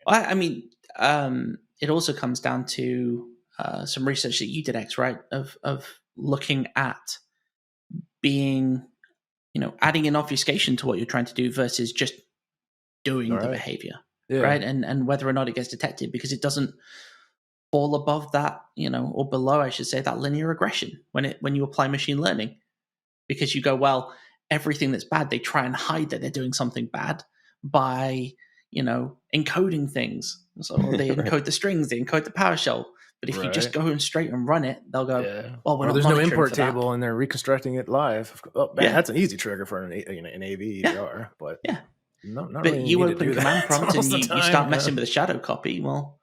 I mean, it also comes down to some research that you did, X, right? Of looking at being, adding an obfuscation to what you're trying to do versus just doing the behavior, right? And whether or not it gets detected, because it doesn't fall above that, or below, I should say, that linear regression when you apply machine learning, because you go, well, everything that's bad, they try and hide that they're doing something bad by, encoding things. So they encode the strings, they encode the PowerShell. But if you just go straight and run it, they'll go, well, we're not there's no monitoring import for that. table and they're reconstructing it live. Oh, man, that's an easy trigger for an AV EDR. But not but really you open command prompt and you start messing with a shadow copy. Well,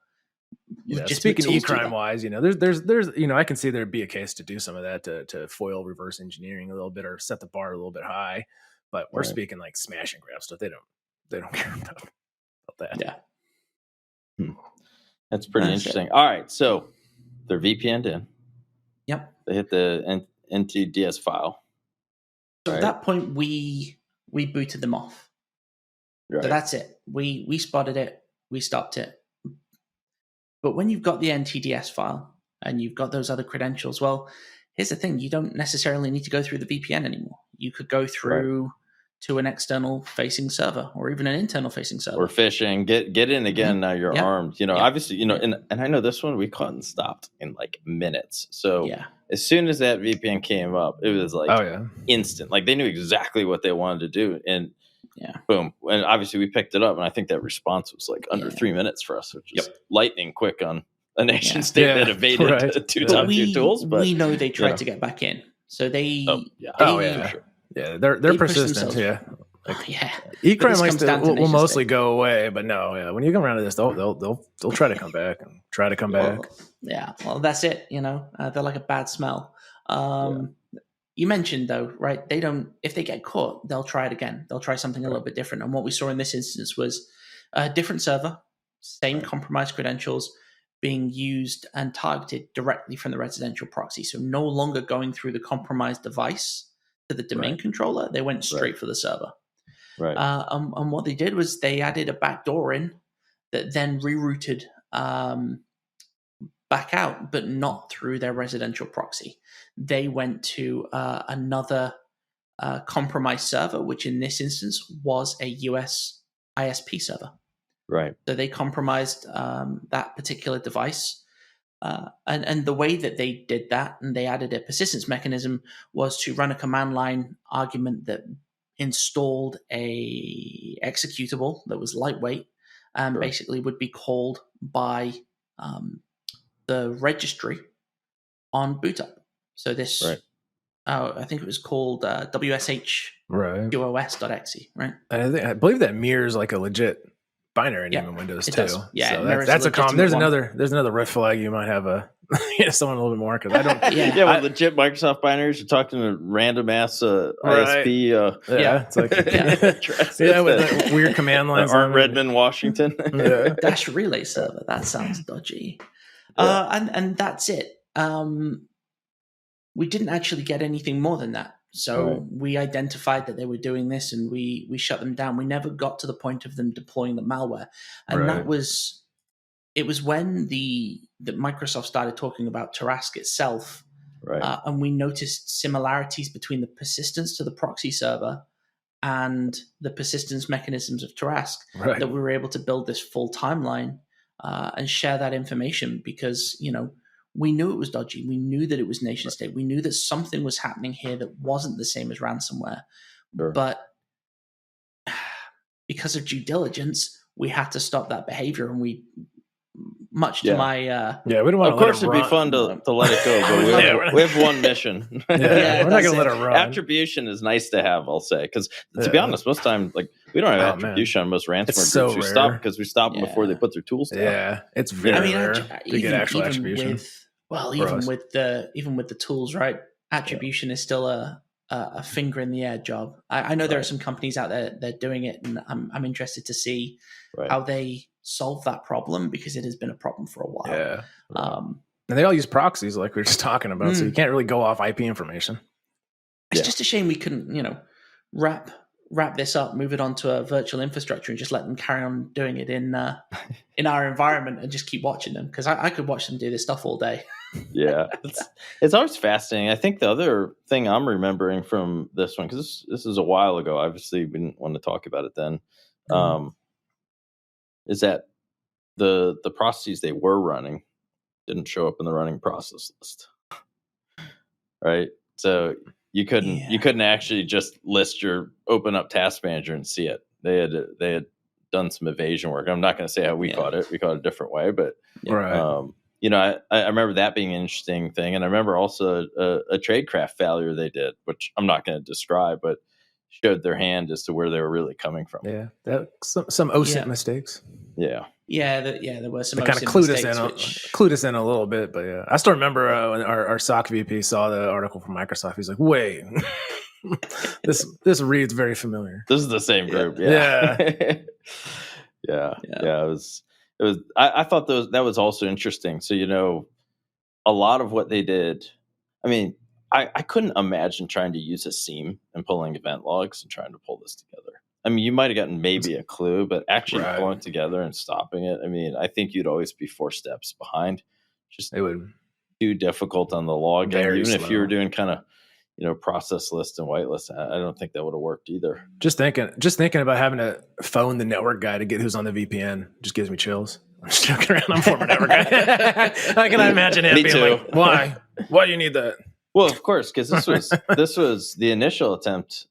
just speaking Ecrime wise, there's I can see there'd be a case to do some of that to foil reverse engineering a little bit or set the bar a little bit high. But we're speaking like smash and grab stuff. They don't care about that. Yeah. That's pretty interesting. All right, so they're VPN'd in. Yep. They hit the NTDs file. So at that point, we booted them off. Right. So that's it. We spotted it. We stopped it. But when you've got the NTDs file and you've got those other credentials, well, here's the thing. You don't necessarily need to go through the VPN anymore. You could go through to an external facing server or even an internal facing server. Or phishing. Get in again. Now you're armed. Obviously, and I know this one we caught and stopped in like minutes. So as soon as that VPN came up, it was like instant. Like they knew exactly what they wanted to do. And boom. And obviously we picked it up. And I think that response was like under 3 minutes for us, which is lightning quick on a nation state that evaded two top tier tools. But we know they tried to get back in. So they they're persistent. Ecrime will mostly go away, but when you come around to this, they'll try to come back and try to come back. Well, that's it. They're like a bad smell. You mentioned though, right? They don't. If they get caught, they'll try it again. They'll try something a little bit different. And what we saw in this instance was a different server, same compromised credentials, being used and targeted directly from the residential proxy. So no longer going through the compromised device to the domain controller, they went straight for the server. Right. And what they did was they added a backdoor in that then rerouted back out, but not through their residential proxy. They went to another compromised server, which in this instance was a US ISP server. Right. So they compromised that particular device. And the way that they did that, and they added a persistence mechanism, was to run a command line argument that installed a executable that was lightweight and basically would be called by the registry on boot up. So this, I think it was called WSH QoS.exe, right? I believe that mirrors like a legit binary name in Windows too. Does. Yeah, so that's a common. There's another red flag you might have someone a little bit more because I don't. With legit Microsoft binaries, you're talking to random ass ISP. It's like with that weird command lines. Art Redmond, Washington. Dash relay server. That sounds dodgy. And that's it. We didn't actually get anything more than that. So we identified that they were doing this and we shut them down. We never got to the point of them deploying the malware. And it was when that Microsoft started talking about Tarask itself. And we noticed similarities between the persistence to the proxy server and the persistence mechanisms of Tarask that we were able to build this full timeline and share that information because, we knew it was dodgy. We knew that it was nation state. We knew that something was happening here that wasn't the same as ransomware. But because of due diligence, we had to stop that behavior, and we, much to my we don't want to. Of course, it'd be fun to let it go, but we have one mission. We're not gonna let it run. Attribution is nice to have, I'll say, because to be honest, most time we don't have attribution on most ransomware groups. We stop because we stop them before they put their tools down. Yeah, it's very rare to get actual attribution. Even with the tools, right? Attribution is still a finger in the air job. I know there are some companies out there that are doing it, and I'm interested to see how they solve that problem, because it has been a problem for a while. Yeah. And they all use proxies, like we were just talking about, so you can't really go off IP information. It's just a shame we couldn't, wrap this up, move it onto a virtual infrastructure, and just let them carry on doing it in our environment, and just keep watching them, because I could watch them do this stuff all day. Yeah, it's always fascinating. I think the other thing I'm remembering from this one, because this is a while ago, obviously we didn't want to talk about it then, is that the processes they were running didn't show up in the running process list, right? So you couldn't actually just list your open up task manager and see it. They had done some evasion work. I'm not going to say how we caught it. We caught it a different way, but I remember that being an interesting thing. And I remember also a tradecraft failure they did, which I'm not going to describe, but showed their hand as to where they were really coming from. Yeah, some OSINT mistakes. Yeah. There were some. They kind of clued us in a little bit, but I still remember when our SOC VP saw the article from Microsoft. He's like, "Wait, this reads very familiar. This is the same group." Yeah. It was. I thought that was also interesting. So a lot of what they did. I mean, I couldn't imagine trying to use a seam and pulling event logs and trying to pull this together. I mean, you might have gotten maybe a clue, but actually pulling it together and stopping it, I mean, I think you'd always be 4 steps behind. Just it would too difficult on the log. Even slow. If you were doing kind of, process list and whitelist, I don't think that would have worked either. Just thinking about having to phone the network guy to get who's on the VPN just gives me chills. I'm just joking around. I'm a former network guy. How can I imagine him being like, why? Why do you need that? Well, of course, because this was the initial attempt.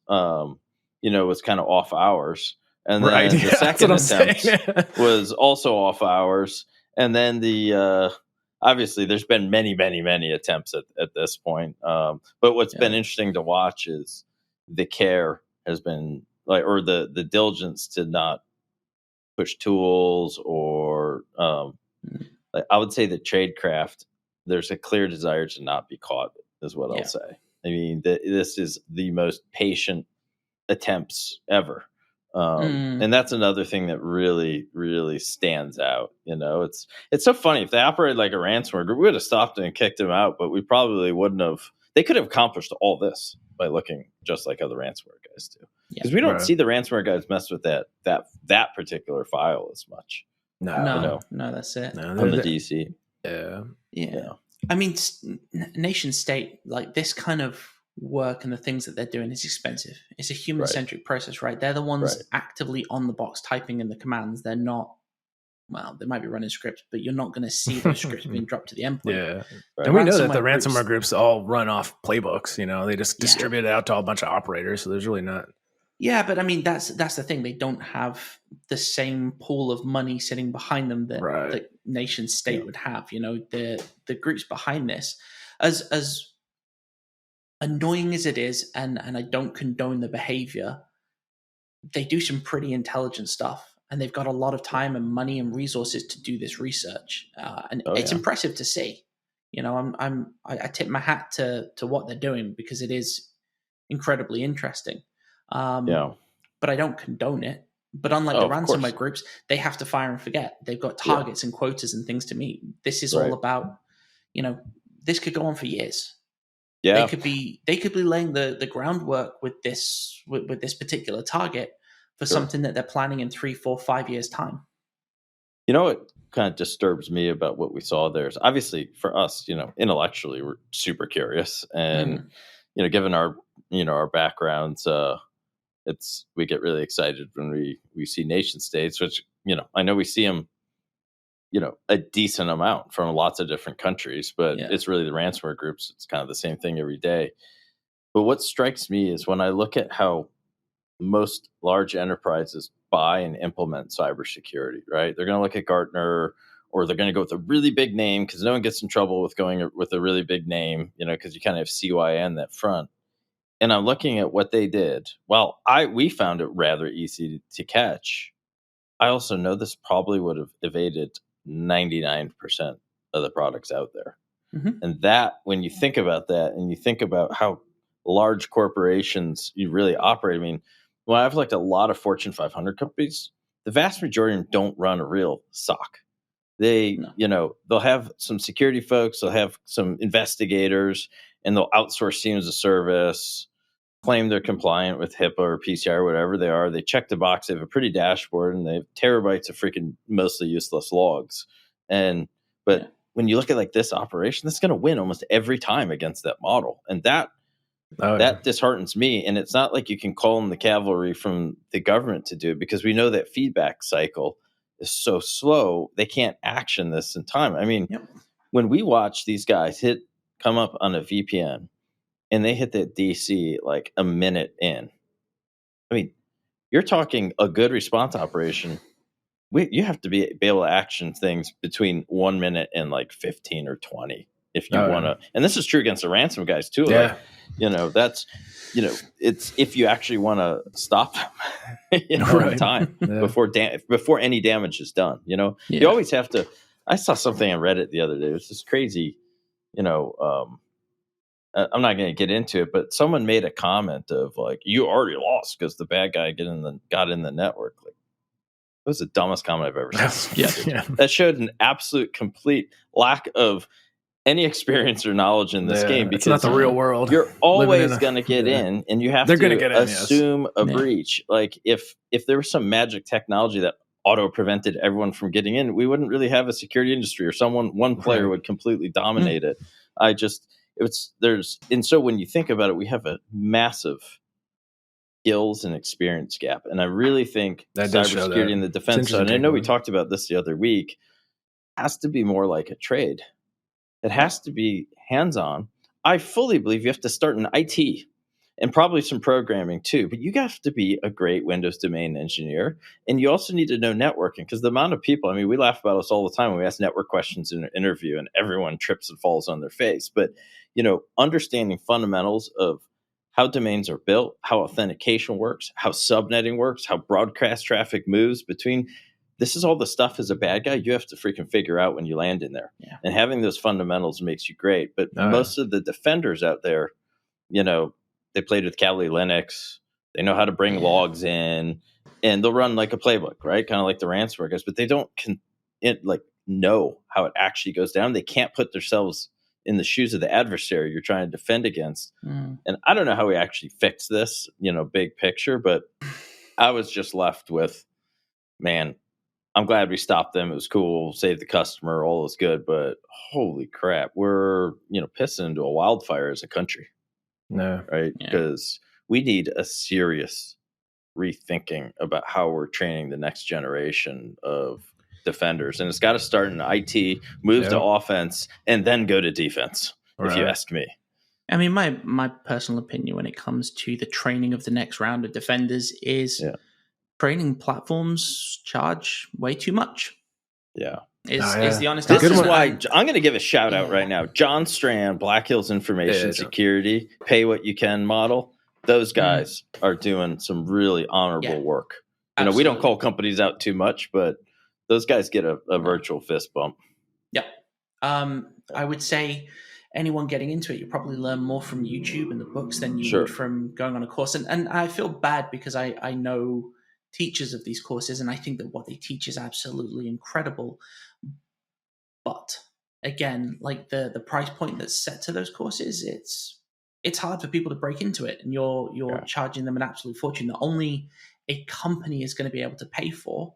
Was kind of off hours, and then the second attempt was also off hours, and then the obviously there's been many attempts at this point. But what's been interesting to watch is the care has been or the diligence to not push tools or I would say the tradecraft. There's a clear desire to not be caught, is what I'll say. I mean, this is the most patient attempts ever. And that's another thing that really, really stands out. It's so funny. If they operated like a ransomware group, we would have stopped them and kicked them out, but we probably wouldn't have. They could have accomplished all this by looking just like other ransomware guys do. Because we don't see the ransomware guys mess with that particular file as much. No, that's it. On the DC. Yeah. I mean, nation state, like this kind of work and the things that they're doing is expensive. It's a human-centric process, right? They're the ones actively on the box typing in the commands. They're not, they might be running scripts, but you're not going to see those scripts being dropped to the endpoint. Yeah. And we know that the ransomware groups all run off playbooks. They just distribute it out to a bunch of operators, so there's really not. Yeah, but I mean, that's the thing. They don't have the same pool of money sitting behind them that nation state would have. The groups behind this, as annoying as it is, and I don't condone the behavior, they do some pretty intelligent stuff, and they've got a lot of time and money and resources to do this research, and it's impressive to see. I tip my hat to what they're doing, because it is incredibly interesting. But I don't condone it. But unlike the ransomware groups, they have to fire and forget. They've got targets and quotas and things to meet. This is all about, this could go on for years. Yeah, they could be laying the groundwork with this particular target for something that they're planning in 3, 4, 5 years time. What kind of disturbs me about what we saw there is obviously for us, intellectually we're super curious, and given our backgrounds, we get really excited when we see nation states, which I know we see them a decent amount from lots of different countries, but it's really the ransomware groups. It's kind of the same thing every day. But what strikes me is when I look at how most large enterprises buy and implement cybersecurity, right? They're going to look at Gartner, or they're going to go with a really big name, because no one gets in trouble with going with a really big name, because you kind of have CYN that front. And I'm looking at what they did. Well, we found it rather easy to catch. I also know this probably would have evaded 99% of the products out there. Mm-hmm. And that, when you think about that, and you think about how large corporations you really operate, I mean, when I've looked at a lot of Fortune 500 companies, the vast majority of them don't run a real SOC. They, they'll have some security folks, they'll have some investigators, and they'll outsource teams of service, claim they're compliant with HIPAA or PCI or whatever they are. They check the box. They have a pretty dashboard, and they have terabytes of freaking mostly useless logs. But when you look at like this operation, that's going to win almost every time against that model. And that disheartens me. And it's not like you can call in the cavalry from the government to do it, because we know that feedback cycle is so slow. They can't action this in time. I mean, when we watch these guys come up on a VPN, and they hit that DC like a minute in, I mean, you're talking a good response operation. You have to be able to action things between 1 minute and like 15 or 20 if you want to. And this is true against the ransom guys too. Yeah. Like, that's, it's if you actually want to stop them, in time before any damage is done. You always have to. I saw something on Reddit the other day. It was just crazy. I'm not going to get into it, but someone made a comment of like, you already lost because the bad guy got in the network. Like, it was the dumbest comment I've ever seen. That showed an absolute complete lack of any experience or knowledge in this game, because it's not the real world. You're always going to get in, and you have to assume a breach. Like if there was some magic technology that auto prevented everyone from getting in, we wouldn't really have a security industry, or one player would completely dominate it. And so when you think about it, we have a massive skills and experience gap. And I really think that cybersecurity and the defense side, and I know we talked about this the other week, has to be more like a trade. It has to be hands-on. I fully believe you have to start in IT and probably some programming too, but you have to be a great Windows domain engineer. And you also need to know networking, because the amount of people, I mean, we laugh about us all the time when we ask network questions in an interview and everyone trips and falls on their face. But, understanding fundamentals of how domains are built, how authentication works, how subnetting works, how broadcast traffic moves between, this is all the stuff as a bad guy you have to freaking figure out when you land in there. Yeah. And having those fundamentals makes you great. But most of the defenders out there, they played with Kali Linux. They know how to bring logs in, and they'll run like a playbook, right? Kind of like the ransomware guys, but they don't know how it actually goes down. They can't put themselves in the shoes of the adversary you're trying to defend against. And I don't know how we actually fix this, big picture, but I was just left with, man, I'm glad we stopped them. It was cool, saved the customer, all was good, but holy crap, we're, pissing into a wildfire as a country. No. Right? Because we need a serious rethinking about how we're training the next generation of defenders. And it's got to start in IT, move to offense, and then go to defense, if you ask me. I mean, my personal opinion when it comes to the training of the next round of defenders is training platforms charge way too much. Yeah. Is the honest answer. This is why I'm going to give a shout out right now. John Strand, Black Hills Information Security, pay what you can model. Those guys are doing some really honorable work. We don't call companies out too much, but those guys get a virtual fist bump. Yep. I would say anyone getting into it, you probably learn more from YouTube and the books than you would from going on a course. And I feel bad because I know teachers of these courses, and I think that what they teach is absolutely incredible. But again, like the price point that's set to those courses, it's hard for people to break into it, and you're charging them an absolute fortune that only a company is going to be able to pay for.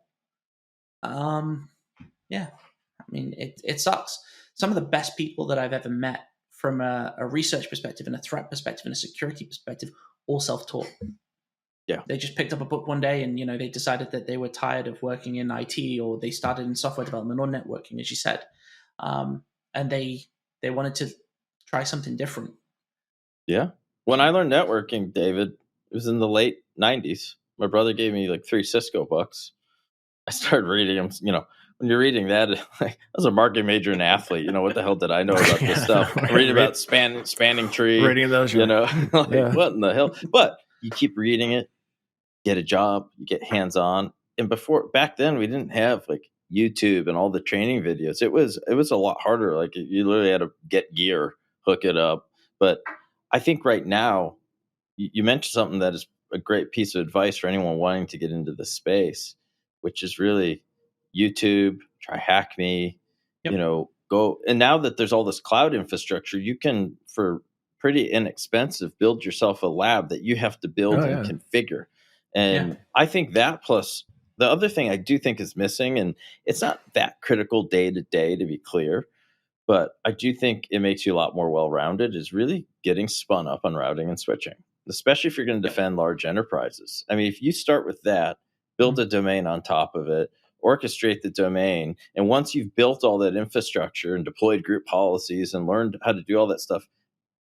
I mean, it sucks. Some of the best people that I've ever met from a research perspective and a threat perspective and a security perspective, all self-taught. Yeah. They just picked up a book one day and, they decided that they were tired of working in IT, or they started in software development or networking, as you said. And they wanted to try something different. Yeah. When I learned networking, David, it was in the late 90s. my brother gave me like 3 Cisco books. I started reading them. When you're reading that, I was a marketing major and athlete. What the hell did I know about this stuff? I'm reading about spanning tree. Reading those, what in the hell? But you keep reading it, get a job, you get hands-on. And back then, we didn't have like YouTube and all the training videos. It was a lot harder. Like you literally had to get gear, hook it up. But I think right now, you mentioned something that is a great piece of advice for anyone wanting to get into the space, which is really YouTube, try HAFNIUM, go. And now that there's all this cloud infrastructure, you can, for pretty inexpensive, build yourself a lab that you have to build and configure. And I think that, plus the other thing I do think is missing, and it's not that critical day to day, to be clear, but I do think it makes you a lot more well-rounded, is really getting spun up on routing and switching, especially if you're going to defend large enterprises. I mean, if you start with that, build a domain on top of it, orchestrate the domain, and once you've built all that infrastructure and deployed group policies and learned how to do all that stuff,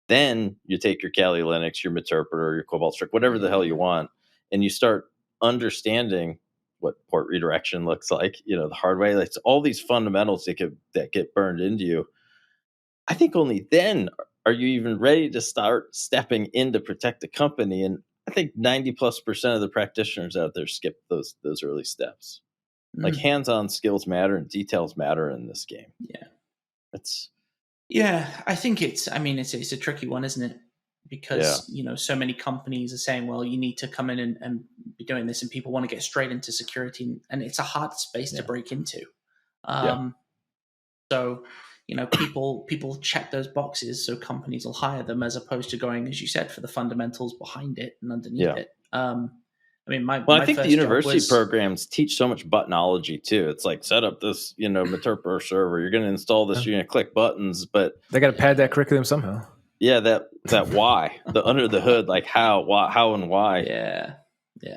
then you take your Kali Linux, your Meterpreter, your Cobalt Strike, whatever the hell you want, and you start understanding what port redirection looks like, the hard way. Like, all these fundamentals that get burned into you. I think only then are you even ready to start stepping in to protect the company. And I think 90+% of the practitioners out there skip those early steps. Like, hands-on skills matter and details matter in this game. I think it's a tricky one, isn't it? Because, so many companies are saying, well, you need to come in and be doing this, and people want to get straight into security, and it's a hard space to break into. So, people check those boxes, so companies will hire them, as opposed to going, as you said, for the fundamentals behind it and underneath it. I think the university programs teach so much buttonology too. It's like, set up this, Meterpreter server. You're going to install this. You're going to click buttons, but they got to pad that curriculum somehow. Yeah, that why, the under the hood, like how and why. Yeah.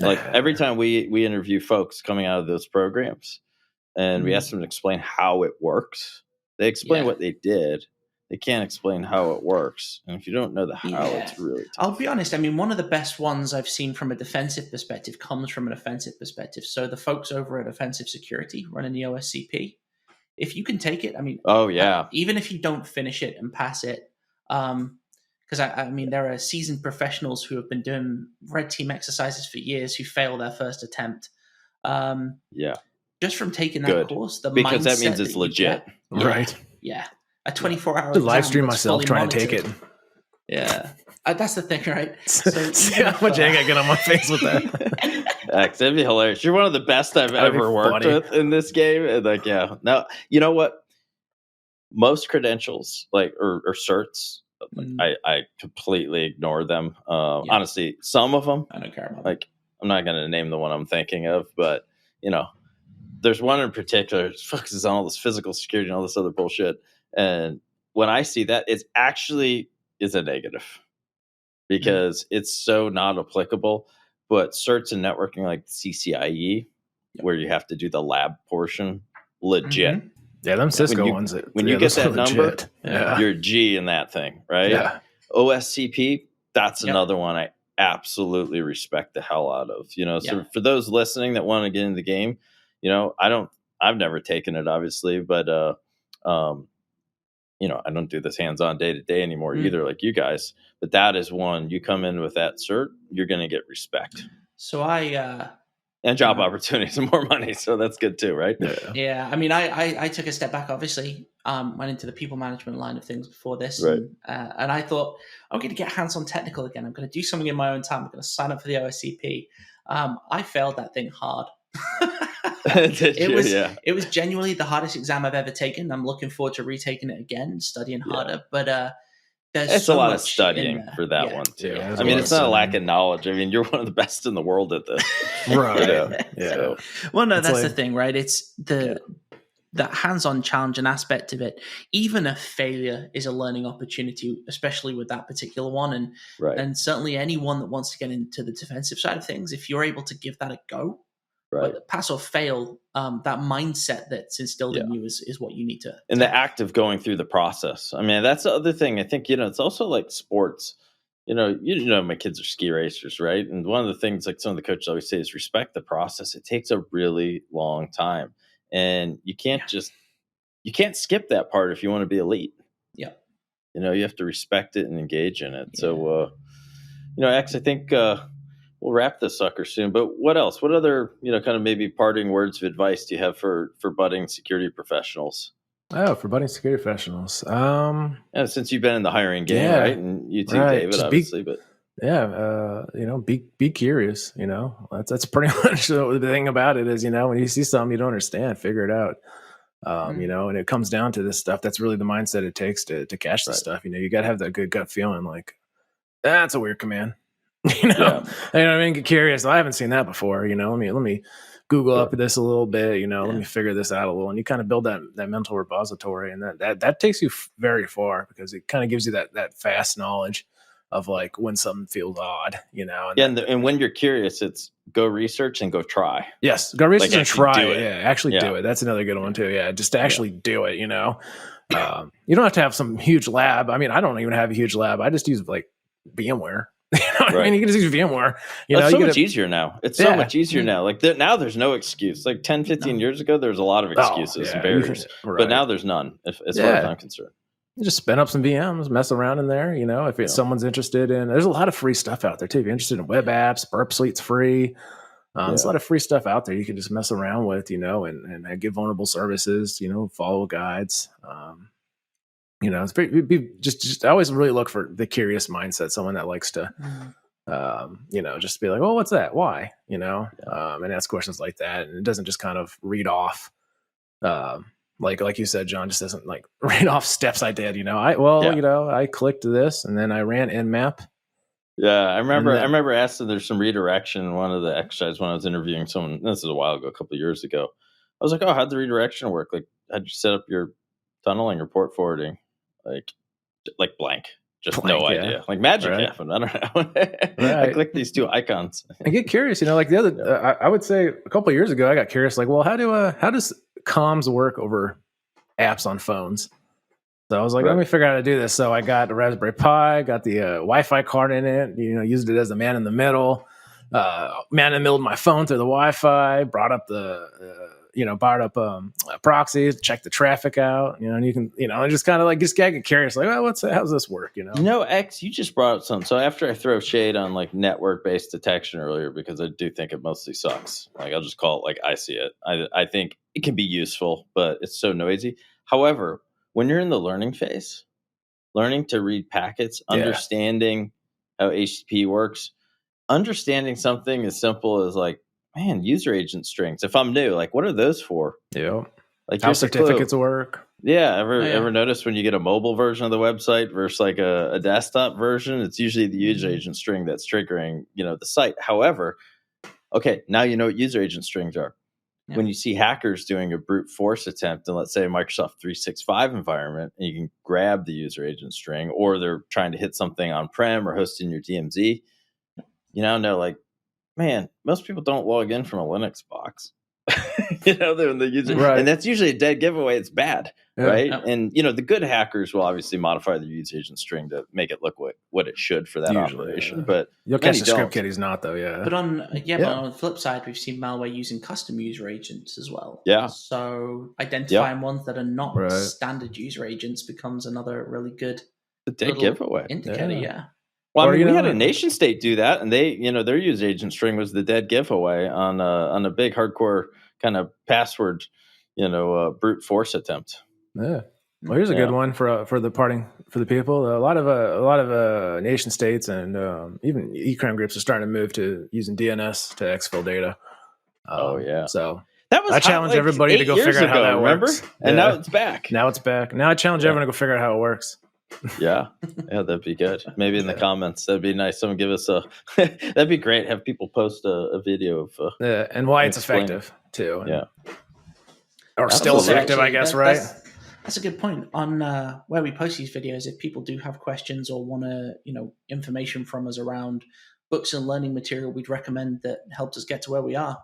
Like, every time we interview folks coming out of those programs, and we ask them to explain how it works, they explain what they did. They can't explain how it works. And if you don't know the how, it's really tough. I'll be honest. One of the best ones I've seen from a defensive perspective comes from an offensive perspective. So the folks over at Offensive Security running the OSCP, if you can take it, even if you don't finish it and pass it, because there are seasoned professionals who have been doing red team exercises for years who fail their first attempt. Just from taking that course, because that means it's legit, right? Yeah. A 24-hour live stream myself trying to take it. Yeah. That's the thing, right? So see how much egg I get on my face with that. That'd be hilarious. You're one of the best I've ever worked with in this game. And now, you know what? Most credentials, or certs, I completely ignore them. Honestly, some of them, I don't care about. Like, I'm not going to name the one I'm thinking of, but there's one in particular that focuses on all this physical security and all this other bullshit. And when I see that, it actually is a negative, because it's so not applicable. But certs in networking, like CCIE, where you have to do the lab portion, legit. Yeah, them Cisco ones. When you get that number, you're a G in that thing, right? Yeah. OSCP, that's another one I absolutely respect the hell out of. So for those listening that want to get into the game, I've never taken it, obviously, but I don't do this hands-on day-to-day anymore either, like you guys. But that is one, you come in with that cert, you're going to get respect. So and job opportunities and more money, so that's good too, right? Yeah. I took a step back, obviously, went into the people management line of things before this. Right. And I thought, I'm going to get hands-on technical again. I'm going to do something in my own time. I'm going to sign up for the OSCP. I failed that thing hard. It was genuinely the hardest exam I've ever taken. I'm looking forward to retaking it again, studying harder. But there's a lot of studying for that one too. Yeah, it's not a lack of knowledge. You're one of the best in the world at this, right? So, well, no, that's the thing, right? It's that hands-on challenge and aspect of it. Even a failure is a learning opportunity, especially with that particular one. And certainly anyone that wants to get into the defensive side of things, if you're able to give that a go. Right. But pass or fail, that mindset that's instilled in you is what you need to. And the act of going through the process. That's the other thing. I think, it's also like sports. my kids are ski racers, right? And one of the things, like some of the coaches always say, is respect the process. It takes a really long time, and you can't skip that part if you want to be elite. Yeah. You have to respect it and engage in it. Yeah. So, X, I think we'll wrap this sucker soon. But what else? What other, kind of maybe parting words of advice do you have for budding security professionals? Oh, for budding security professionals. Since you've been in the hiring game, right? And you too, right. David, just obviously. Be curious. That's pretty much the thing about it is, when you see something you don't understand, figure it out. And it comes down to this stuff. That's really the mindset it takes to catch this stuff. You got to have that good gut feeling, like that's a weird command. Get curious. I haven't seen that before. Let me Google up this a little bit. Let me figure this out a little, and you kind of build that mental repository, and that takes you very far because it kind of gives you that fast knowledge of like when something feels odd. And when you're curious, it's go research and go try. Yes, go research and try it. Yeah, actually do it. That's another good one too. Yeah, just to actually do it. You don't have to have some huge lab. I mean, I don't even have a huge lab. I just use like VMware. I mean, you can just use VMware. It's so much easier now. It's so much easier now. Like now there's no excuse. Like 10, 15 years ago, there was a lot of excuses and barriers. But now there's none, as far as I'm concerned. You just spin up some VMs, mess around in there. If someone's interested in, there's a lot of free stuff out there too. If you're interested in web apps, Burp Suite's free. There's a lot of free stuff out there you can just mess around with, and give vulnerable services, follow guides. It's just I always really look for the curious mindset, someone that likes to, just be like, oh, what's that? Why? And ask questions like that. And it doesn't just kind of read off, like you said, John, just doesn't like read off steps I did, I clicked this and then I ran nmap. Yeah, I remember asking, there's some redirection in one of the exercises when I was interviewing someone. This is a while ago, a couple of years ago. I was like, oh, how'd the redirection work? Like, how'd you set up your tunneling or port forwarding? Like blank. Just no idea. Like magic happened. I don't know. I clicked these two icons. I get curious, like the other, I would say a couple of years ago, I got curious, like, well, how does comms work over apps on phones? So I was like, let me figure out how to do this. So I got a Raspberry Pi, got the Wi-Fi card in it, used it as a man in the middle of my phone through the Wi-Fi, brought up Proxy, check the traffic out, and you can, just kind of like, just get curious, like, well, how's this work? X, you just brought up something. So after I throw shade on like network-based detection earlier, because I do think it mostly sucks. Like, I'll just call it like I see it. I think it can be useful, but it's so noisy. However, when you're in the learning phase, learning to read packets, understanding how HTTP works, understanding something as simple as like, man, user agent strings. If I'm new, like, what are those for? Yeah. Like how certificates work. Yeah. Ever notice when you get a mobile version of the website versus like a desktop version, it's usually the user agent string that's triggering, the site. However, okay, now you know what user agent strings are. Yeah. When you see hackers doing a brute force attempt in, let's say, a Microsoft 365 environment, and you can grab the user agent string, or they're trying to hit something on-prem or hosting your DMZ, you now know, like, man, most people don't log in from a Linux box. They're in the user, and that's usually a dead giveaway. It's bad, right? Yeah. And the good hackers will obviously modify the user agent string to make it look what it should for that operation. Yeah. But you'll catch the script kiddies not though, But on the flip side, we've seen malware using custom user agents as well. Yeah. So identifying ones that are not standard user agents becomes another really good dead giveaway indicator. Yeah. Well, we had a nation state do that, and they, their user agent string was the dead giveaway on a big hardcore kind of password, brute force attempt. Yeah. Well, here's a good one for the people. A lot of nation states and even Ecrime groups are starting to move to using DNS to exfil data. So I challenge everybody to go figure out how that works. And now it's back. Now I challenge everyone to go figure out how it works. Yeah, that'd be good. Maybe in the comments, that'd be nice. Someone give us that'd be great. Have people post a video of and why it's effective too. Yeah, or still effective, I guess. Right. That's a good point. On where we post these videos, if people do have questions or want to, information from us around books and learning material we'd recommend that helped us get to where we are,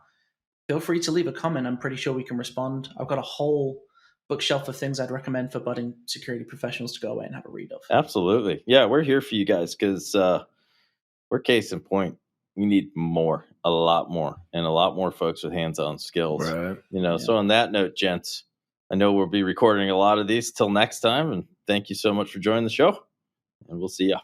feel free to leave a comment. I'm pretty sure we can respond. I've got a whole bookshelf of things I'd recommend for budding security professionals to go away and have a read of. Absolutely. Yeah, we're here for you guys because we're case in point. We need a lot more folks with hands-on skills. Right. So on that note, gents, I know we'll be recording a lot of these till next time, and thank you so much for joining the show, and we'll see ya.